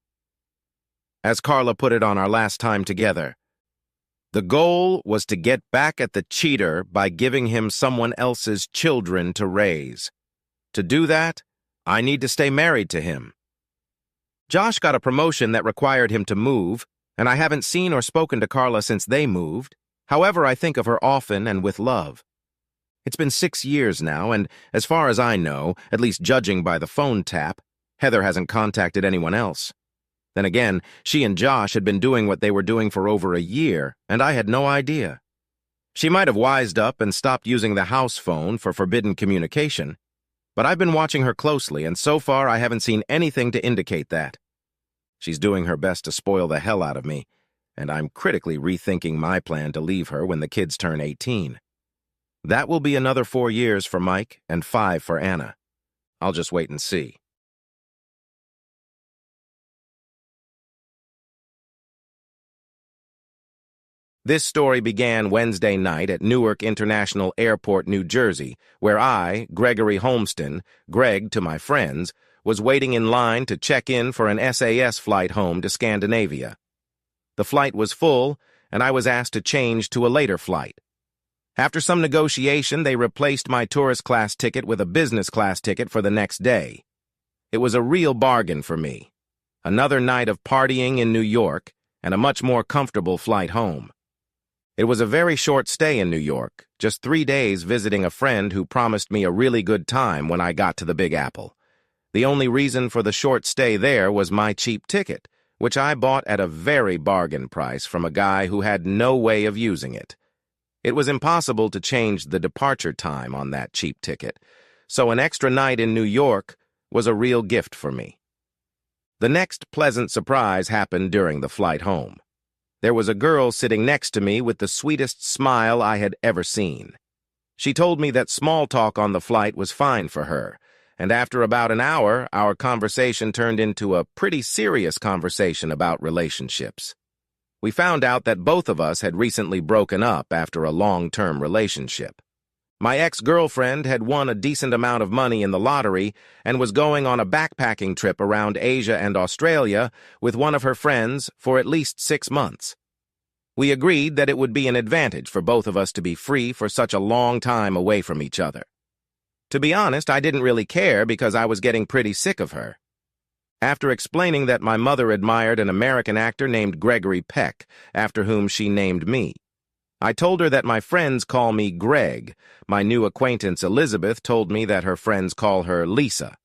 As Carla put it on our last time together, the goal was to get back at the cheater by giving him someone else's children to raise. To do that, I need to stay married to him. Josh got a promotion that required him to move, and I haven't seen or spoken to Carla since they moved. However, I think of her often and with love. It's been 6 years now, and as far as I know, at least judging by the phone tap, Heather hasn't contacted anyone else. Then again, she and Josh had been doing what they were doing for over a year, and I had no idea. She might have wised up and stopped using the house phone for forbidden communication, but I've been watching her closely, and so far I haven't seen anything to indicate that. She's doing her best to spoil the hell out of me, and I'm critically rethinking my plan to leave her when the kids turn 18. That will be another 4 years for Mike and 5 for Anna. I'll just wait and see. This story began Wednesday night at Newark International Airport, New Jersey, where I, Gregory Holmeston, Greg to my friends, was waiting in line to check in for an SAS flight home to Scandinavia. The flight was full, and I was asked to change to a later flight. After some negotiation, they replaced my tourist class ticket with a business class ticket for the next day. It was a real bargain for me. Another night of partying in New York, and a much more comfortable flight home. It was a very short stay in New York, just 3 days visiting a friend who promised me a really good time when I got to the Big Apple. The only reason for the short stay there was my cheap ticket, which I bought at a very bargain price from a guy who had no way of using it. It was impossible to change the departure time on that cheap ticket, so an extra night in New York was a real gift for me. The next pleasant surprise happened during the flight home. There was a girl sitting next to me with the sweetest smile I had ever seen. She told me that small talk on the flight was fine for her, and after about an hour, our conversation turned into a pretty serious conversation about relationships. We found out that both of us had recently broken up after a long-term relationship. My ex-girlfriend had won a decent amount of money in the lottery and was going on a backpacking trip around Asia and Australia with one of her friends for at least 6 months. We agreed that it would be an advantage for both of us to be free for such a long time away from each other. To be honest, I didn't really care because I was getting pretty sick of her. After explaining that my mother admired an American actor named Gregory Peck, after whom she named me, I told her that my friends call me Greg. My new acquaintance Elizabeth told me that her friends call her Lisa.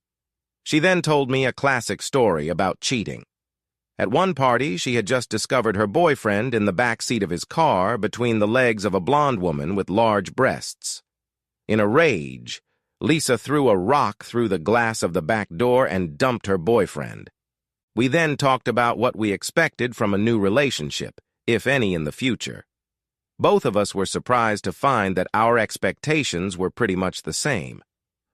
She then told me a classic story about cheating. At one party, she had just discovered her boyfriend in the back seat of his car between the legs of a blonde woman with large breasts. In a rage, Lisa threw a rock through the glass of the back door and dumped her boyfriend. We then talked about what we expected from a new relationship, if any in the future. Both of us were surprised to find that our expectations were pretty much the same.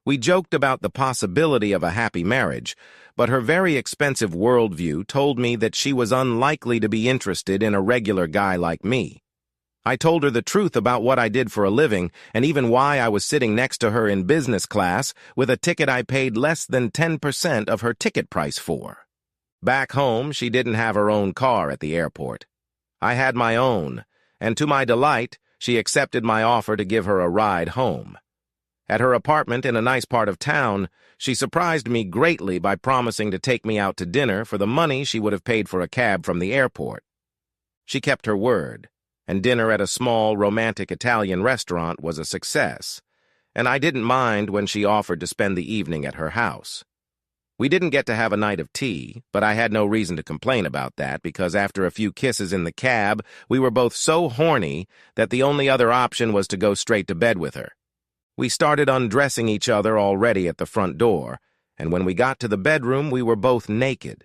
We joked about the possibility of a happy marriage, but her very expensive worldview told me that she was unlikely to be interested in a regular guy like me. I told her the truth about what I did for a living and even why I was sitting next to her in business class with a ticket I paid less than 10% of her ticket price for. Back home, she didn't have her own car at the airport. I had my own, and to my delight, she accepted my offer to give her a ride home. At her apartment in a nice part of town, she surprised me greatly by promising to take me out to dinner for the money she would have paid for a cab from the airport. She kept her word, and dinner at a small, romantic Italian restaurant was a success, and I didn't mind when she offered to spend the evening at her house. We didn't get to have a night of tea, but I had no reason to complain about that because after a few kisses in the cab, we were both so horny that the only other option was to go straight to bed with her. We started undressing each other already at the front door, and when we got to the bedroom, we were both naked.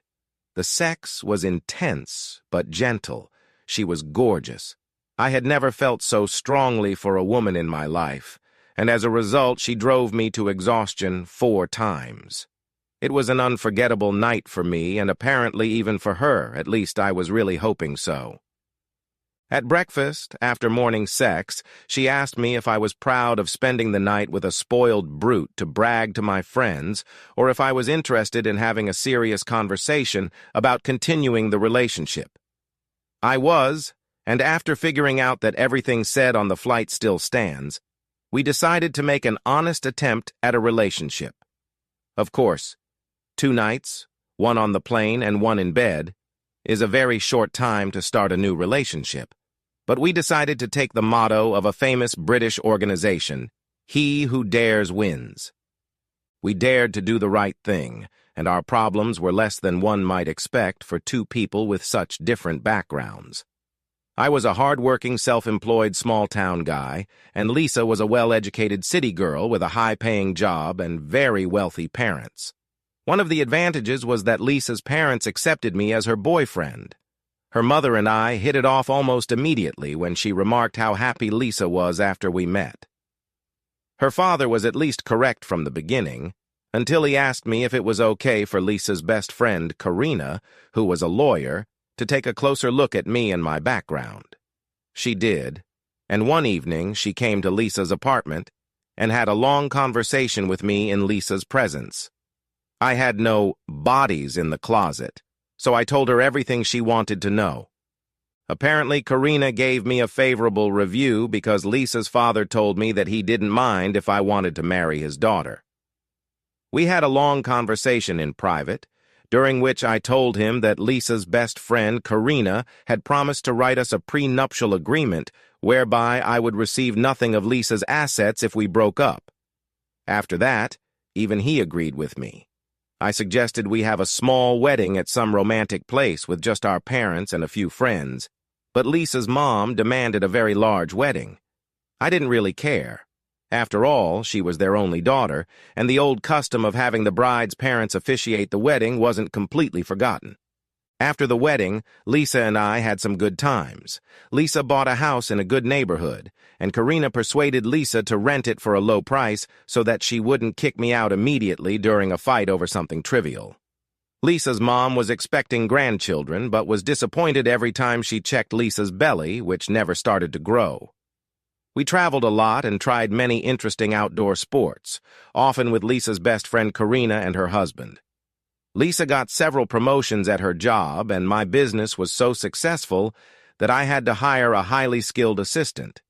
The sex was intense, but gentle. She was gorgeous. I had never felt so strongly for a woman in my life, and as a result, she drove me to exhaustion 4 times. It was an unforgettable night for me, and apparently even for her, at least I was really hoping so. At breakfast, after morning sex, she asked me if I was proud of spending the night with a spoiled brute to brag to my friends, or if I was interested in having a serious conversation about continuing the relationship. I was, and after figuring out that everything said on the flight still stands, we decided to make an honest attempt at a relationship. Of course, 2 nights, 1 on the plane and 1 in bed, is a very short time to start a new relationship. But we decided to take the motto of a famous British organization, "He who dares wins." We dared to do the right thing, and our problems were less than one might expect for 2 people with such different backgrounds. I was a hard-working, self-employed small-town guy, and Lisa was a well-educated city girl with a high-paying job and very wealthy parents. One of the advantages was that Lisa's parents accepted me as her boyfriend. Her mother and I hit it off almost immediately when she remarked how happy Lisa was after we met. Her father was at least correct from the beginning, until he asked me if it was okay for Lisa's best friend, Karina, who was a lawyer, to take a closer look at me and my background. She did, and one evening she came to Lisa's apartment and had a long conversation with me in Lisa's presence. I had no bodies in the closet, so I told her everything she wanted to know. Apparently, Karina gave me a favorable review because Lisa's father told me that he didn't mind if I wanted to marry his daughter. We had a long conversation in private, during which I told him that Lisa's best friend, Karina, had promised to write us a prenuptial agreement whereby I would receive nothing of Lisa's assets if we broke up. After that, even he agreed with me. I suggested we have a small wedding at some romantic place with just our parents and a few friends, but Lisa's mom demanded a very large wedding. I didn't really care. After all, she was their only daughter, and the old custom of having the bride's parents officiate the wedding wasn't completely forgotten. After the wedding, Lisa and I had some good times. Lisa bought a house in a good neighborhood, and Karina persuaded Lisa to rent it for a low price so that she wouldn't kick me out immediately during a fight over something trivial. Lisa's mom was expecting grandchildren, but was disappointed every time she checked Lisa's belly, which never started to grow. We traveled a lot and tried many interesting outdoor sports, often with Lisa's best friend Karina and her husband. Lisa got several promotions at her job, and my business was so successful that I had to hire a highly skilled assistant.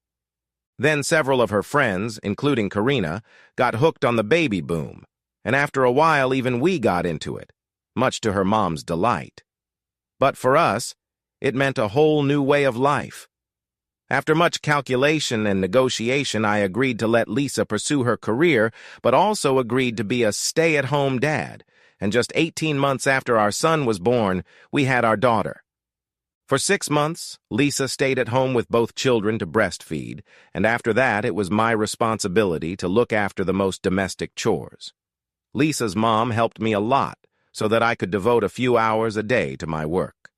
Then several of her friends, including Karina, got hooked on the baby boom, and after a while even we got into it, much to her mom's delight. But for us, it meant a whole new way of life. After much calculation and negotiation, I agreed to let Lisa pursue her career, but also agreed to be a stay-at-home dad, and just 18 months after our son was born, we had our daughter. For 6 months, Lisa stayed at home with both children to breastfeed, and after that it was my responsibility to look after the most domestic chores. Lisa's mom helped me a lot so that I could devote a few hours a day to my work.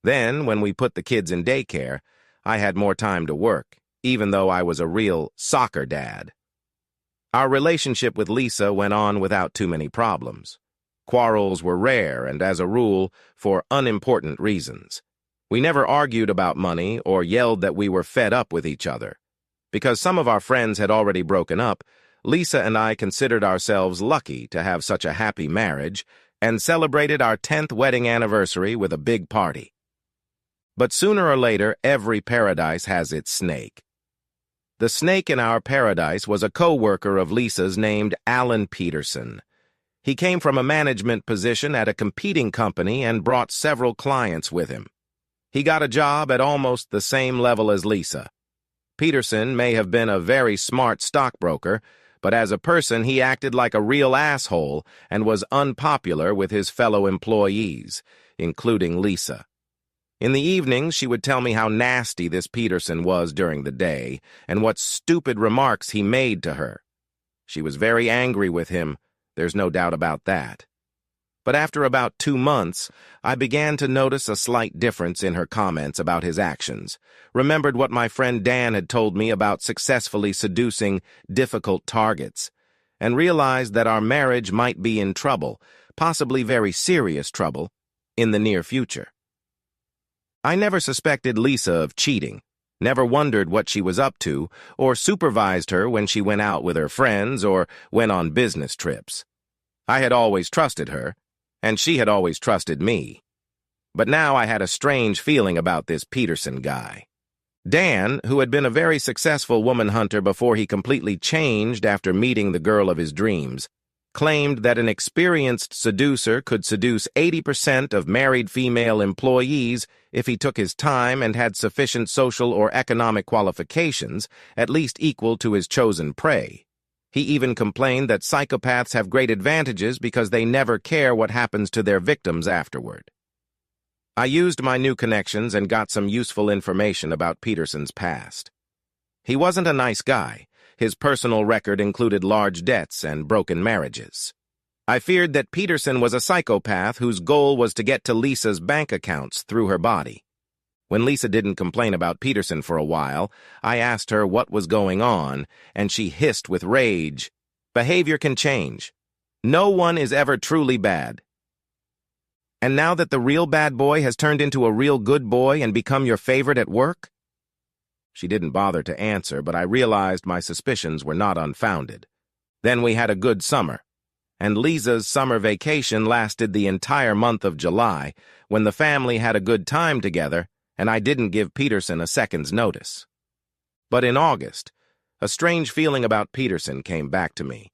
Then, when we put the kids in daycare, I had more time to work, even though I was a real soccer dad. Our relationship with Lisa went on without too many problems. Quarrels were rare and, as a rule, for unimportant reasons. We never argued about money or yelled that we were fed up with each other. Because some of our friends had already broken up, Lisa and I considered ourselves lucky to have such a happy marriage and celebrated our 10th wedding anniversary with a big party. But sooner or later, every paradise has its snake. The snake in our paradise was a co-worker of Lisa's named Alan Peterson. He came from a management position at a competing company and brought several clients with him. He got a job at almost the same level as Lisa. Peterson may have been a very smart stockbroker, but as a person he acted like a real asshole and was unpopular with his fellow employees, including Lisa. In the evenings, she would tell me how nasty this Peterson was during the day and what stupid remarks he made to her. She was very angry with him, there's no doubt about that. But after about 2 months, I began to notice a slight difference in her comments about his actions, remembered what my friend Dan had told me about successfully seducing difficult targets, and realized that our marriage might be in trouble, possibly very serious trouble, in the near future. I never suspected Lisa of cheating, never wondered what she was up to, or supervised her when she went out with her friends or went on business trips. I had always trusted her, and she had always trusted me. But now I had a strange feeling about this Peterson guy. Dan, who had been a very successful woman hunter before he completely changed after meeting the girl of his dreams, claimed that an experienced seducer could seduce 80% of married female employees if he took his time and had sufficient social or economic qualifications, at least equal to his chosen prey. He even complained that psychopaths have great advantages because they never care what happens to their victims afterward. I used my new connections and got some useful information about Peterson's past. He wasn't a nice guy. His personal record included large debts and broken marriages. I feared that Peterson was a psychopath whose goal was to get to Lisa's bank accounts through her body. When Lisa didn't complain about Peterson for a while, I asked her what was going on, and she hissed with rage. Behavior can change. No one is ever truly bad. And now that the real bad boy has turned into a real good boy and become your favorite at work? She didn't bother to answer, but I realized my suspicions were not unfounded. Then we had a good summer. and Lisa's summer vacation lasted the entire month of July, when the family had a good time together, and I didn't give Peterson a second's notice. But in August, a strange feeling about Peterson came back to me,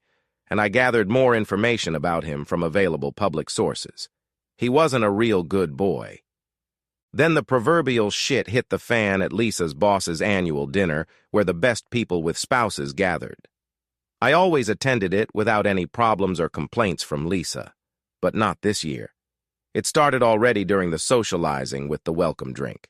and I gathered more information about him from available public sources. He wasn't a real good boy. Then the proverbial shit hit the fan at Lisa's boss's annual dinner, where the best people with spouses gathered. I always attended it without any problems or complaints from Lisa, but not this year. It started already during the socializing with the welcome drink.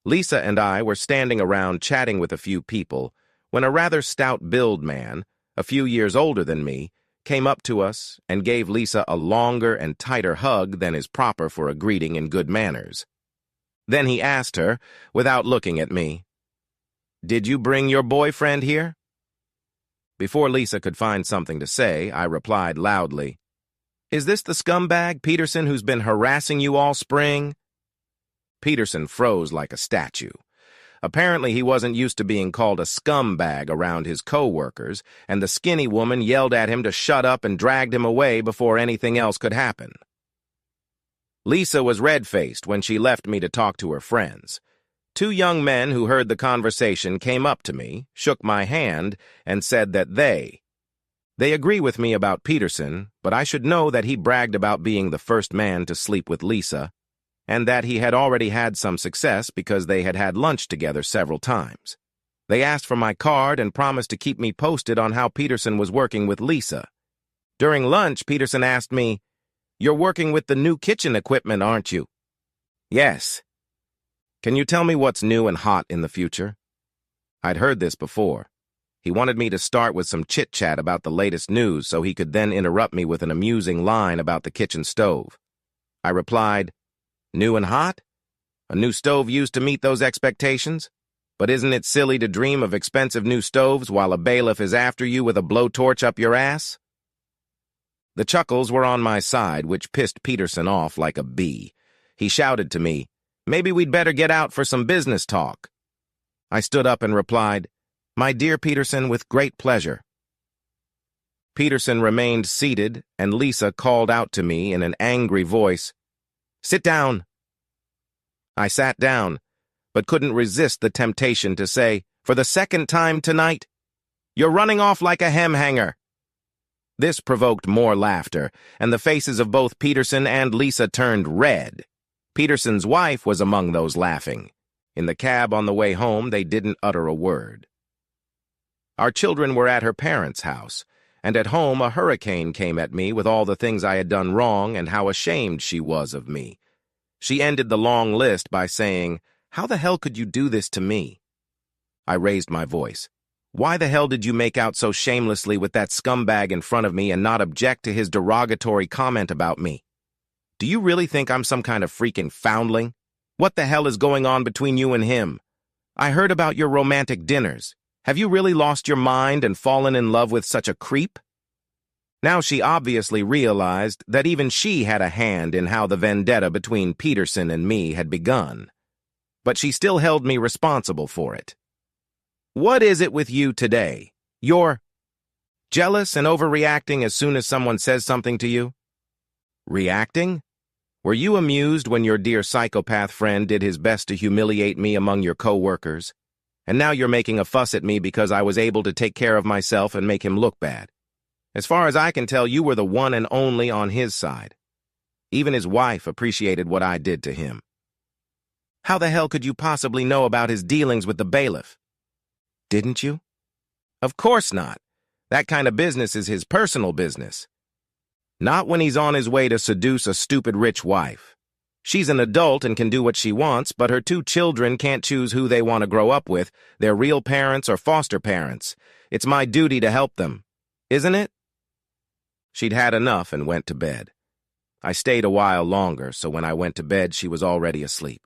Lisa and I were standing around chatting with a few people when a rather stout-build man, a few years older than me, came up to us and gave Lisa a longer and tighter hug than is proper for a greeting in good manners. Then he asked her, without looking at me, "Did you bring your boyfriend here?" Before Lisa could find something to say, I replied loudly, "Is this the scumbag, Peterson, who's been harassing you all spring?" Peterson froze like a statue. Apparently he wasn't used to being called a scumbag around his co-workers, and the skinny woman yelled at him to shut up and dragged him away before anything else could happen. Lisa was red-faced when she left me to talk to her friends. Two young men who heard the conversation came up to me, shook my hand, and said that they agree with me about Peterson, but I should know that he bragged about being the first man to sleep with Lisa, and that he had already had some success because they had had lunch together several times. They asked for my card and promised to keep me posted on how Peterson was working with Lisa. During lunch, Peterson asked me, "You're working with the new kitchen equipment, aren't you?" "Yes." "Can you tell me what's new and hot in the future?" I'd heard this before. He wanted me to start with some chit-chat about the latest news so he could then interrupt me with an amusing line about the kitchen stove. I replied, "New and hot? A new stove used to meet those expectations? But isn't it silly to dream of expensive new stoves while a bailiff is after you with a blowtorch up your ass?" The chuckles were on my side, which pissed Peterson off like a bee. He shouted to me, "Maybe we'd better get out for some business talk." I stood up and replied, "My dear Peterson, with great pleasure." Peterson remained seated, and Lisa called out to me in an angry voice, "Sit down." I sat down, but couldn't resist the temptation to say, "For the second time tonight, you're running off like a hem-hanger." This provoked more laughter, and the faces of both Peterson and Lisa turned red. Peterson's wife was among those laughing. In the cab on the way home, they didn't utter a word. Our children were at her parents' house, and at home a hurricane came at me with all the things I had done wrong and how ashamed she was of me. She ended the long list by saying, "How the hell could you do this to me?" I raised my voice. "Why the hell did you make out so shamelessly with that scumbag in front of me and not object to his derogatory comment about me? Do you really think I'm some kind of freaking foundling? What the hell is going on between you and him? I heard about your romantic dinners. Have you really lost your mind and fallen in love with such a creep?" Now she obviously realized that even she had a hand in how the vendetta between Peterson and me had begun. But she still held me responsible for it. "What is it with you today? You're jealous and overreacting as soon as someone says something to you?" "Reacting? Were you amused when your dear psychopath friend did his best to humiliate me among your co-workers? And now you're making a fuss at me because I was able to take care of myself and make him look bad. As far as I can tell, you were the one and only on his side. Even his wife appreciated what I did to him. How the hell could you possibly know about his dealings with the bailiff? Didn't you? Of course not. That kind of business is his personal business. Not when he's on his way to seduce a stupid rich wife. She's an adult and can do what she wants, but her two children can't choose who they want to grow up with, their real parents or foster parents. It's my duty to help them. Isn't it?" She'd had enough and went to bed. I stayed a while longer, so when I went to bed, she was already asleep.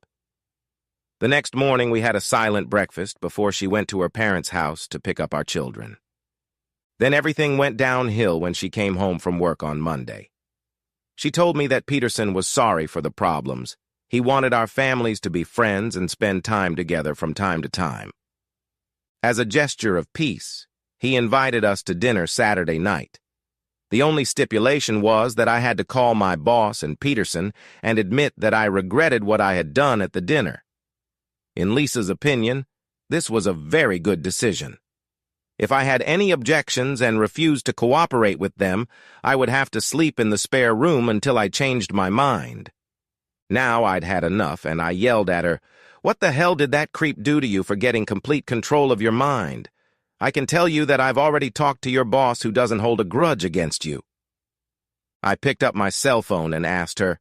The next morning, we had a silent breakfast before she went to her parents' house to pick up our children. Then everything went downhill when she came home from work on Monday. She told me that Peterson was sorry for the problems. He wanted our families to be friends and spend time together from time to time. As a gesture of peace, he invited us to dinner Saturday night. The only stipulation was that I had to call my boss and Peterson and admit that I regretted what I had done at the dinner. In Lisa's opinion, this was a very good decision. If I had any objections and refused to cooperate with them, I would have to sleep in the spare room until I changed my mind. Now I'd had enough, and I yelled at her, "What the hell did that creep do to you for getting complete control of your mind? I can tell you that I've already talked to your boss, who doesn't hold a grudge against you." I picked up my cell phone and asked her,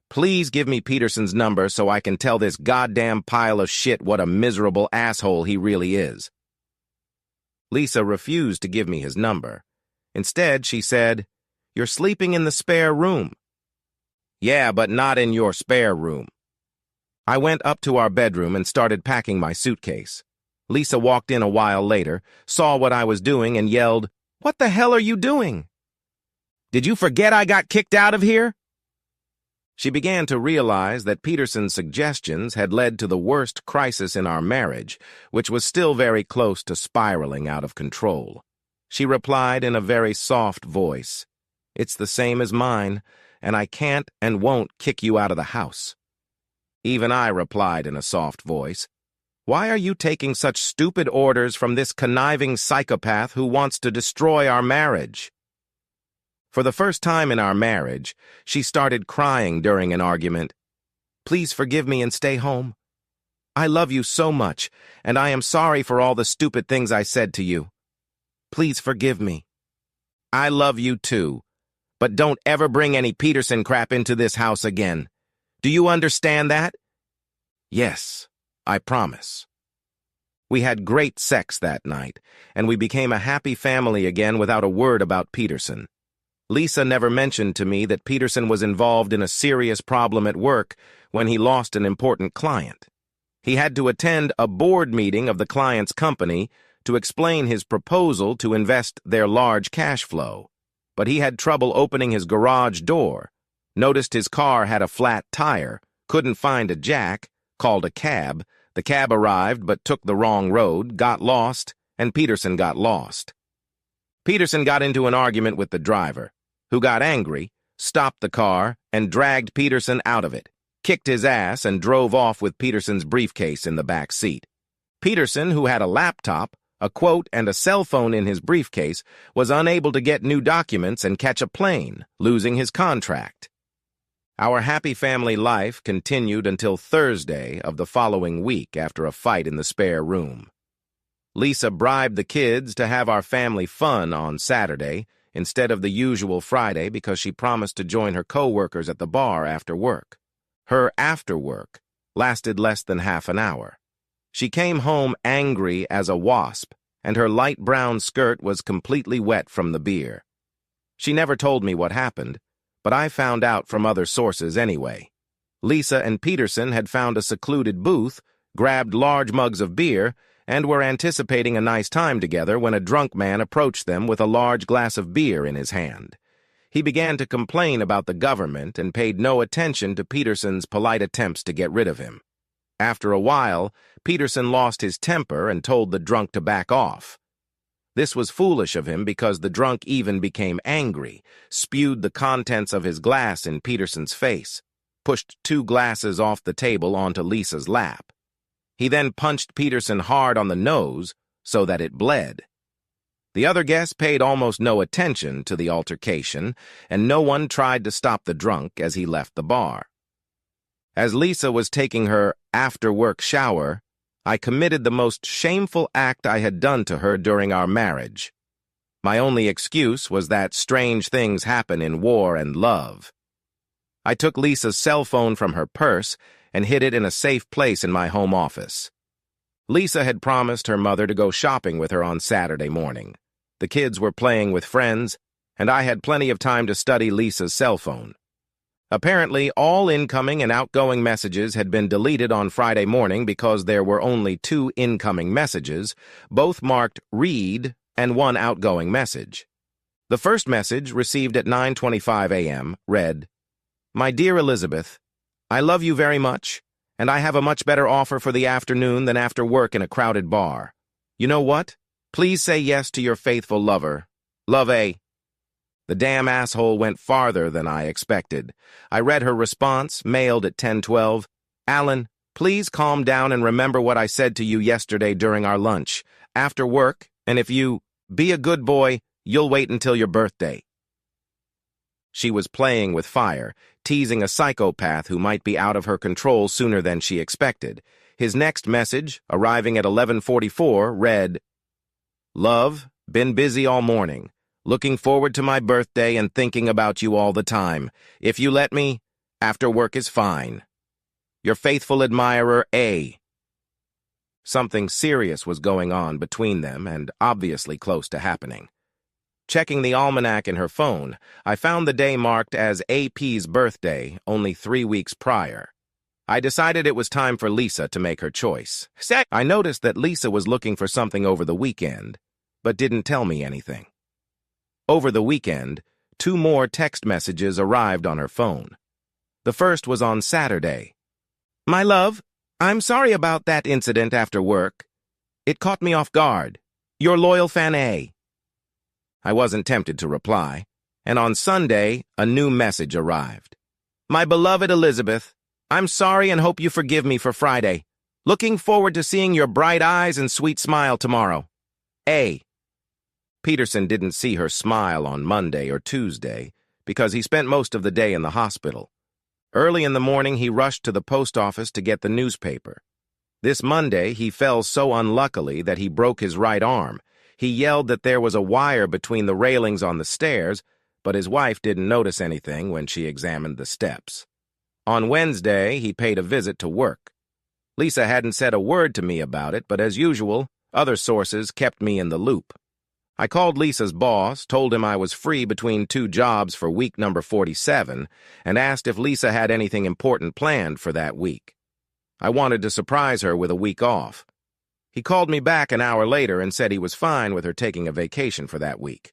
"Please give me Peterson's number so I can tell this goddamn pile of shit what a miserable asshole he really is." Lisa refused to give me his number. Instead, she said, "You're sleeping in the spare room." "Yeah, but not in your spare room." I went up to our bedroom and started packing my suitcase. Lisa walked in a while later, saw what I was doing, and yelled, "What the hell are you doing? Did you forget I got kicked out of here?" She began to realize that Peterson's suggestions had led to the worst crisis in our marriage, which was still very close to spiraling out of control. She replied in a very soft voice, "It's the same as mine, and I can't and won't kick you out of the house." Even I replied in a soft voice, "Why are you taking such stupid orders from this conniving psychopath who wants to destroy our marriage?" For the first time in our marriage, she started crying during an argument. "Please forgive me and stay home. I love you so much, and I am sorry for all the stupid things I said to you. Please forgive me." "I love you too. But don't ever bring any Peterson crap into this house again. Do you understand that?" "Yes, I promise." We had great sex that night, and we became a happy family again without a word about Peterson. Lisa never mentioned to me that Peterson was involved in a serious problem at work when he lost an important client. He had to attend a board meeting of the client's company to explain his proposal to invest their large cash flow. But he had trouble opening his garage door, noticed his car had a flat tire, couldn't find a jack, called a cab. The cab arrived but took the wrong road, got lost, and Peterson got lost. Peterson got into an argument with the driver, who got angry, stopped the car, and dragged Peterson out of it, kicked his ass, and drove off with Peterson's briefcase in the back seat. Peterson, who had a laptop, a quote, and a cell phone in his briefcase, was unable to get new documents and catch a plane, losing his contract. Our happy family life continued until Thursday of the following week after a fight in the spare room. Lisa bribed the kids to have our family fun on Saturday instead of the usual Friday because she promised to join her co-workers at the bar after work. Her after work lasted less than half an hour. She came home angry as a wasp, and her light brown skirt was completely wet from the beer. She never told me what happened, but I found out from other sources anyway. Lisa and Peterson had found a secluded booth, grabbed large mugs of beer, and were anticipating a nice time together when a drunk man approached them with a large glass of beer in his hand. He began to complain about the government and paid no attention to Peterson's polite attempts to get rid of him. After a while, Peterson lost his temper and told the drunk to back off. This was foolish of him because the drunk even became angry, spewed the contents of his glass in Peterson's face, pushed 2 glasses off the table onto Lisa's lap. He then punched Peterson hard on the nose so that it bled. The other guests paid almost no attention to the altercation, and no one tried to stop the drunk as he left the bar. As Lisa was taking her after-work shower, I committed the most shameful act I had done to her during our marriage. My only excuse was that strange things happen in war and love. I took Lisa's cell phone from her purse and hid it in a safe place in my home office. Lisa had promised her mother to go shopping with her on Saturday morning. The kids were playing with friends, and I had plenty of time to study Lisa's cell phone. Apparently, all incoming and outgoing messages had been deleted on Friday morning because there were only 2 incoming messages, both marked read, and 1 outgoing message. The first message, received at 9:25 a.m., read, "My dear Elizabeth, I love you very much, and I have a much better offer for the afternoon than after work in a crowded bar. You know what? Please say yes to your faithful lover. Love A." The damn asshole went farther than I expected. I read her response, mailed at 10:12. Alan, please calm down and remember what I said to you yesterday during our lunch. After work, and if you be a good boy, you'll wait until your birthday. She was playing with fire, teasing a psychopath who might be out of her control sooner than she expected. His next message, arriving at 11:44, read, Love, been busy all morning. Looking forward to my birthday and thinking about you all the time. If you let me, after work is fine. Your faithful admirer, A. Something serious was going on between them and obviously close to happening. Checking the almanac in her phone, I found the day marked as AP's birthday only 3 weeks prior. I decided it was time for Lisa to make her choice. I noticed that Lisa was looking for something over the weekend, but didn't tell me anything. Over the weekend, 2 more text messages arrived on her phone. The first was on Saturday. My love, I'm sorry about that incident after work. It caught me off guard. Your loyal fan A. I wasn't tempted to reply, and on Sunday, a new message arrived. My beloved Elizabeth, I'm sorry and hope you forgive me for Friday. Looking forward to seeing your bright eyes and sweet smile tomorrow. A. Peterson didn't see her smile on Monday or Tuesday because he spent most of the day in the hospital. Early in the morning, he rushed to the post office to get the newspaper. This Monday, he fell so unluckily that he broke his right arm. He yelled that there was a wire between the railings on the stairs, but his wife didn't notice anything when she examined the steps. On Wednesday, he paid a visit to work. Lisa hadn't said a word to me about it, but as usual, other sources kept me in the loop. I called Lisa's boss, told him I was free between 2 jobs for week number 47, and asked if Lisa had anything important planned for that week. I wanted to surprise her with a week off. He called me back an hour later and said he was fine with her taking a vacation for that week.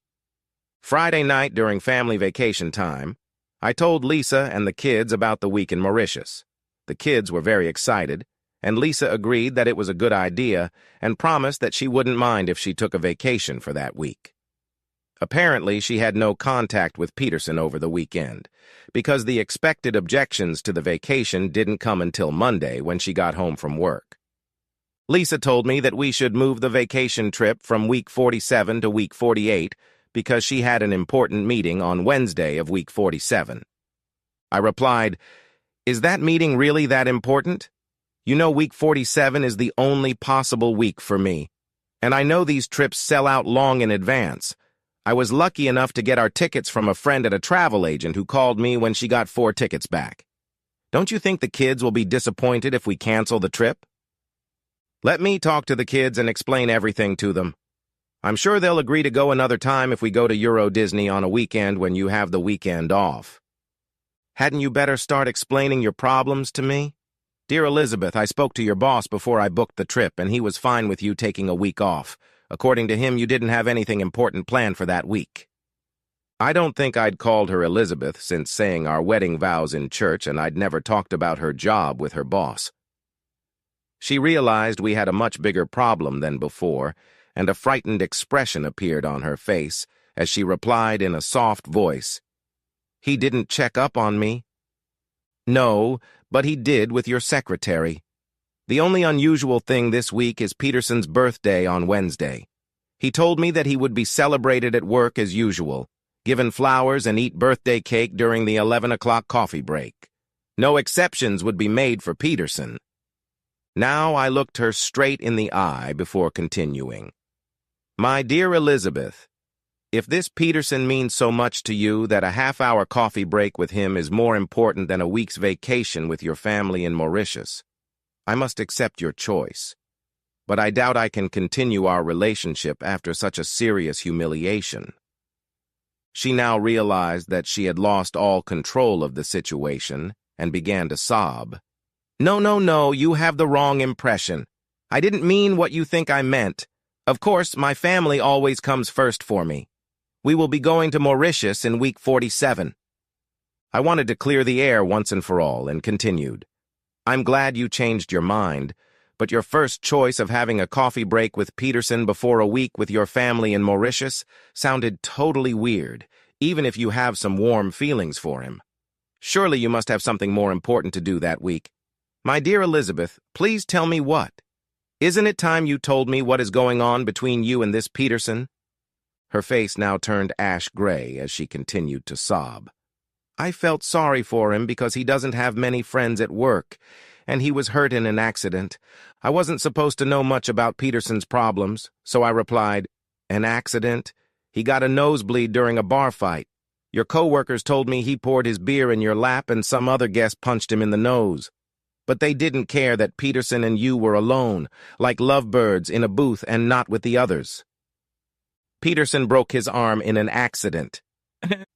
Friday night during family vacation time, I told Lisa and the kids about the week in Mauritius. The kids were very excited, and Lisa agreed that it was a good idea and promised that she wouldn't mind if she took a vacation for that week. Apparently, she had no contact with Peterson over the weekend, because the expected objections to the vacation didn't come until Monday when she got home from work. Lisa told me that we should move the vacation trip from week 47 to week 48 because she had an important meeting on Wednesday of week 47. I replied, Is that meeting really that important? You know week 47 is the only possible week for me, and I know these trips sell out long in advance. I was lucky enough to get our tickets from a friend at a travel agent who called me when she got 4 tickets back. Don't you think the kids will be disappointed if we cancel the trip? Let me talk to the kids and explain everything to them. I'm sure they'll agree to go another time if we go to Euro Disney on a weekend when you have the weekend off. Hadn't you better start explaining your problems to me? Dear Elizabeth, I spoke to your boss before I booked the trip, and he was fine with you taking a week off. According to him, you didn't have anything important planned for that week. I don't think I'd called her Elizabeth since saying our wedding vows in church, and I'd never talked about her job with her boss. She realized we had a much bigger problem than before, and a frightened expression appeared on her face as she replied in a soft voice, He didn't check up on me. No, but he did with your secretary. The only unusual thing this week is Peterson's birthday on Wednesday. He told me that he would be celebrated at work as usual, given flowers and eat birthday cake during the 11 o'clock coffee break. No exceptions would be made for Peterson. Now I looked her straight in the eye before continuing. My dear Elizabeth, if this Peterson means so much to you that a half-hour coffee break with him is more important than a week's vacation with your family in Mauritius, I must accept your choice. But I doubt I can continue our relationship after such a serious humiliation. She now realized that she had lost all control of the situation and began to sob. No, you have the wrong impression. I didn't mean what you think I meant. Of course, my family always comes first for me. We will be going to Mauritius in week 47. I wanted to clear the air once and for all and continued. I'm glad you changed your mind, but your first choice of having a coffee break with Peterson before a week with your family in Mauritius sounded totally weird, even if you have some warm feelings for him. Surely you must have something more important to do that week. My dear Elizabeth, please tell me what. Isn't it time you told me what is going on between you and this Peterson? Her face now turned ash-gray as she continued to sob. I felt sorry for him because he doesn't have many friends at work, and he was hurt in an accident. I wasn't supposed to know much about Peterson's problems, so I replied, An accident? He got a nosebleed during a bar fight. Your co-workers told me he poured his beer in your lap and some other guest punched him in the nose. But they didn't care that Peterson and you were alone, like lovebirds in a booth and not with the others. Peterson broke his arm in an accident.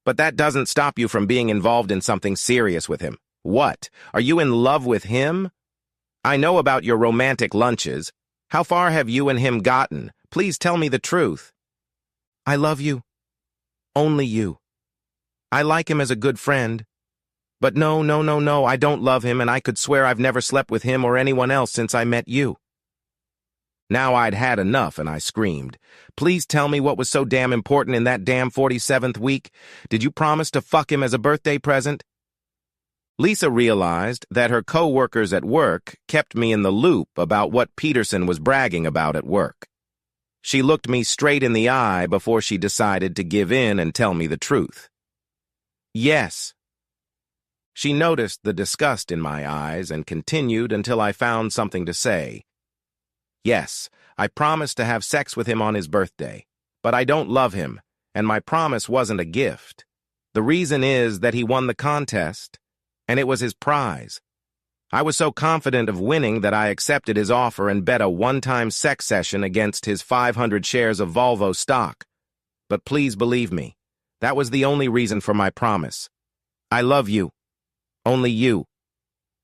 But that doesn't stop you from being involved in something serious with him. What? Are you in love with him? I know about your romantic lunches. How far have you and him gotten? Please tell me the truth. I love you. Only you. I like him as a good friend. But no, I don't love him, and I could swear I've never slept with him or anyone else since I met you. Now I'd had enough, and I screamed. Please tell me what was so damn important in that damn 47th week. Did you promise to fuck him as a birthday present? Lisa realized that her co-workers at work kept me in the loop about what Peterson was bragging about at work. She looked me straight in the eye before she decided to give in and tell me the truth. Yes. She noticed the disgust in my eyes and continued until I found something to say. Yes, I promised to have sex with him on his birthday, but I don't love him, and my promise wasn't a gift. The reason is that he won the contest, and it was his prize. I was so confident of winning that I accepted his offer and bet a one-time sex session against his 500 shares of Volvo stock. But please believe me, that was the only reason for my promise. I love you. Only you.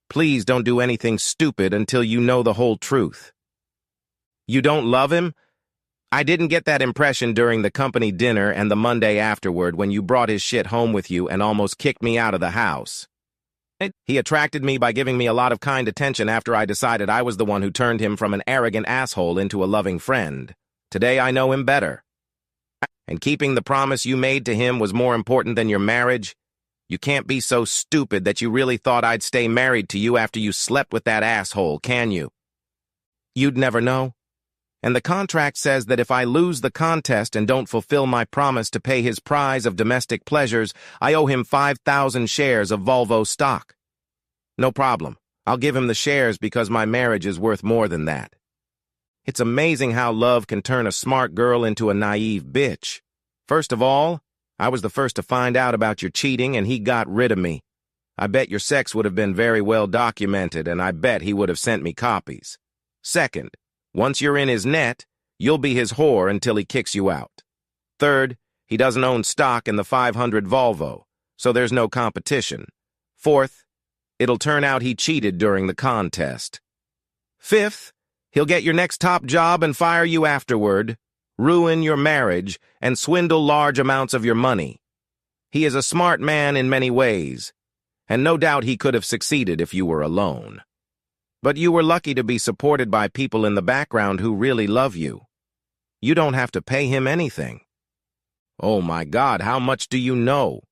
Please don't do anything stupid until you know the whole truth. You don't love him? I didn't get that impression during the company dinner and the Monday afterward when you brought his shit home with you and almost kicked me out of the house. He attracted me by giving me a lot of kind attention after I decided I was the one who turned him from an arrogant asshole into a loving friend. Today I know him better. And keeping the promise you made to him was more important than your marriage? You can't be so stupid that you really thought I'd stay married to you after you slept with that asshole, can you? You'd never know. And the contract says that if I lose the contest and don't fulfill my promise to pay his prize of domestic pleasures, I owe him 5,000 shares of Volvo stock. No problem. I'll give him the shares because my marriage is worth more than that. It's amazing how love can turn a smart girl into a naive bitch. First of all, I was the first to find out about your cheating and he got rid of me. I bet your sex would have been very well documented and I bet he would have sent me copies. Second, once you're in his net, you'll be his whore until he kicks you out. Third, he doesn't own stock in the 500 Volvo, so there's no competition. Fourth, it'll turn out he cheated during the contest. Fifth, he'll get your next top job and fire you afterward, ruin your marriage, and swindle large amounts of your money. He is a smart man in many ways, and no doubt he could have succeeded if you were alone. But you were lucky to be supported by people in the background who really love you. You don't have to pay him anything. Oh my God, how much do you know?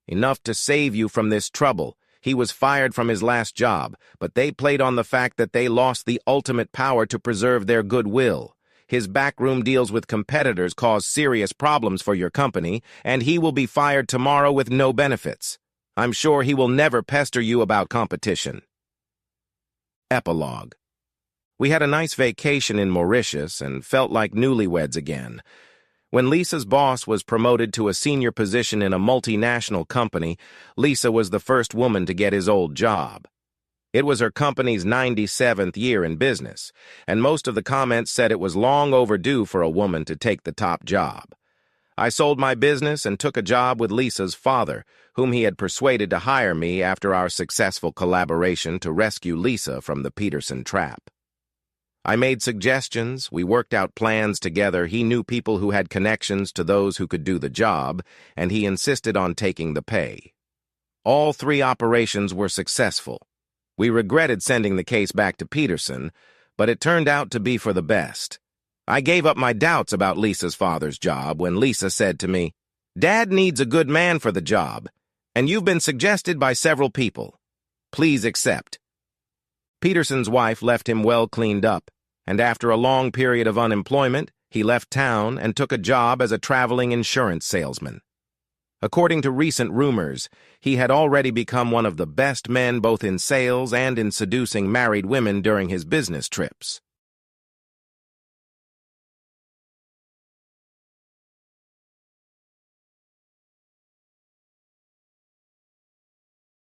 Enough to save you from this trouble. He was fired from his last job, but they played on the fact that they lost the ultimate power to preserve their goodwill. His backroom deals with competitors cause serious problems for your company, and he will be fired tomorrow with no benefits. I'm sure he will never pester you about competition. Epilogue. We had a nice vacation in Mauritius and felt like newlyweds again. When Lisa's boss was promoted to a senior position in a multinational company, Lisa was the first woman to get his old job. It was her company's 97th year in business, and most of the comments said it was long overdue for a woman to take the top job. I sold my business and took a job with Lisa's father, whom he had persuaded to hire me after our successful collaboration to rescue Lisa from the Peterson trap. I made suggestions, we worked out plans together, he knew people who had connections to those who could do the job, and he insisted on taking the pay. All 3 operations were successful. We regretted sending the case back to Peterson, but it turned out to be for the best. I gave up my doubts about Lisa's father's job when Lisa said to me, Dad needs a good man for the job, and you've been suggested by several people. Please accept. Peterson's wife left him well cleaned up, and after a long period of unemployment, he left town and took a job as a traveling insurance salesman. According to recent rumors, he had already become one of the best men both in sales and in seducing married women during his business trips.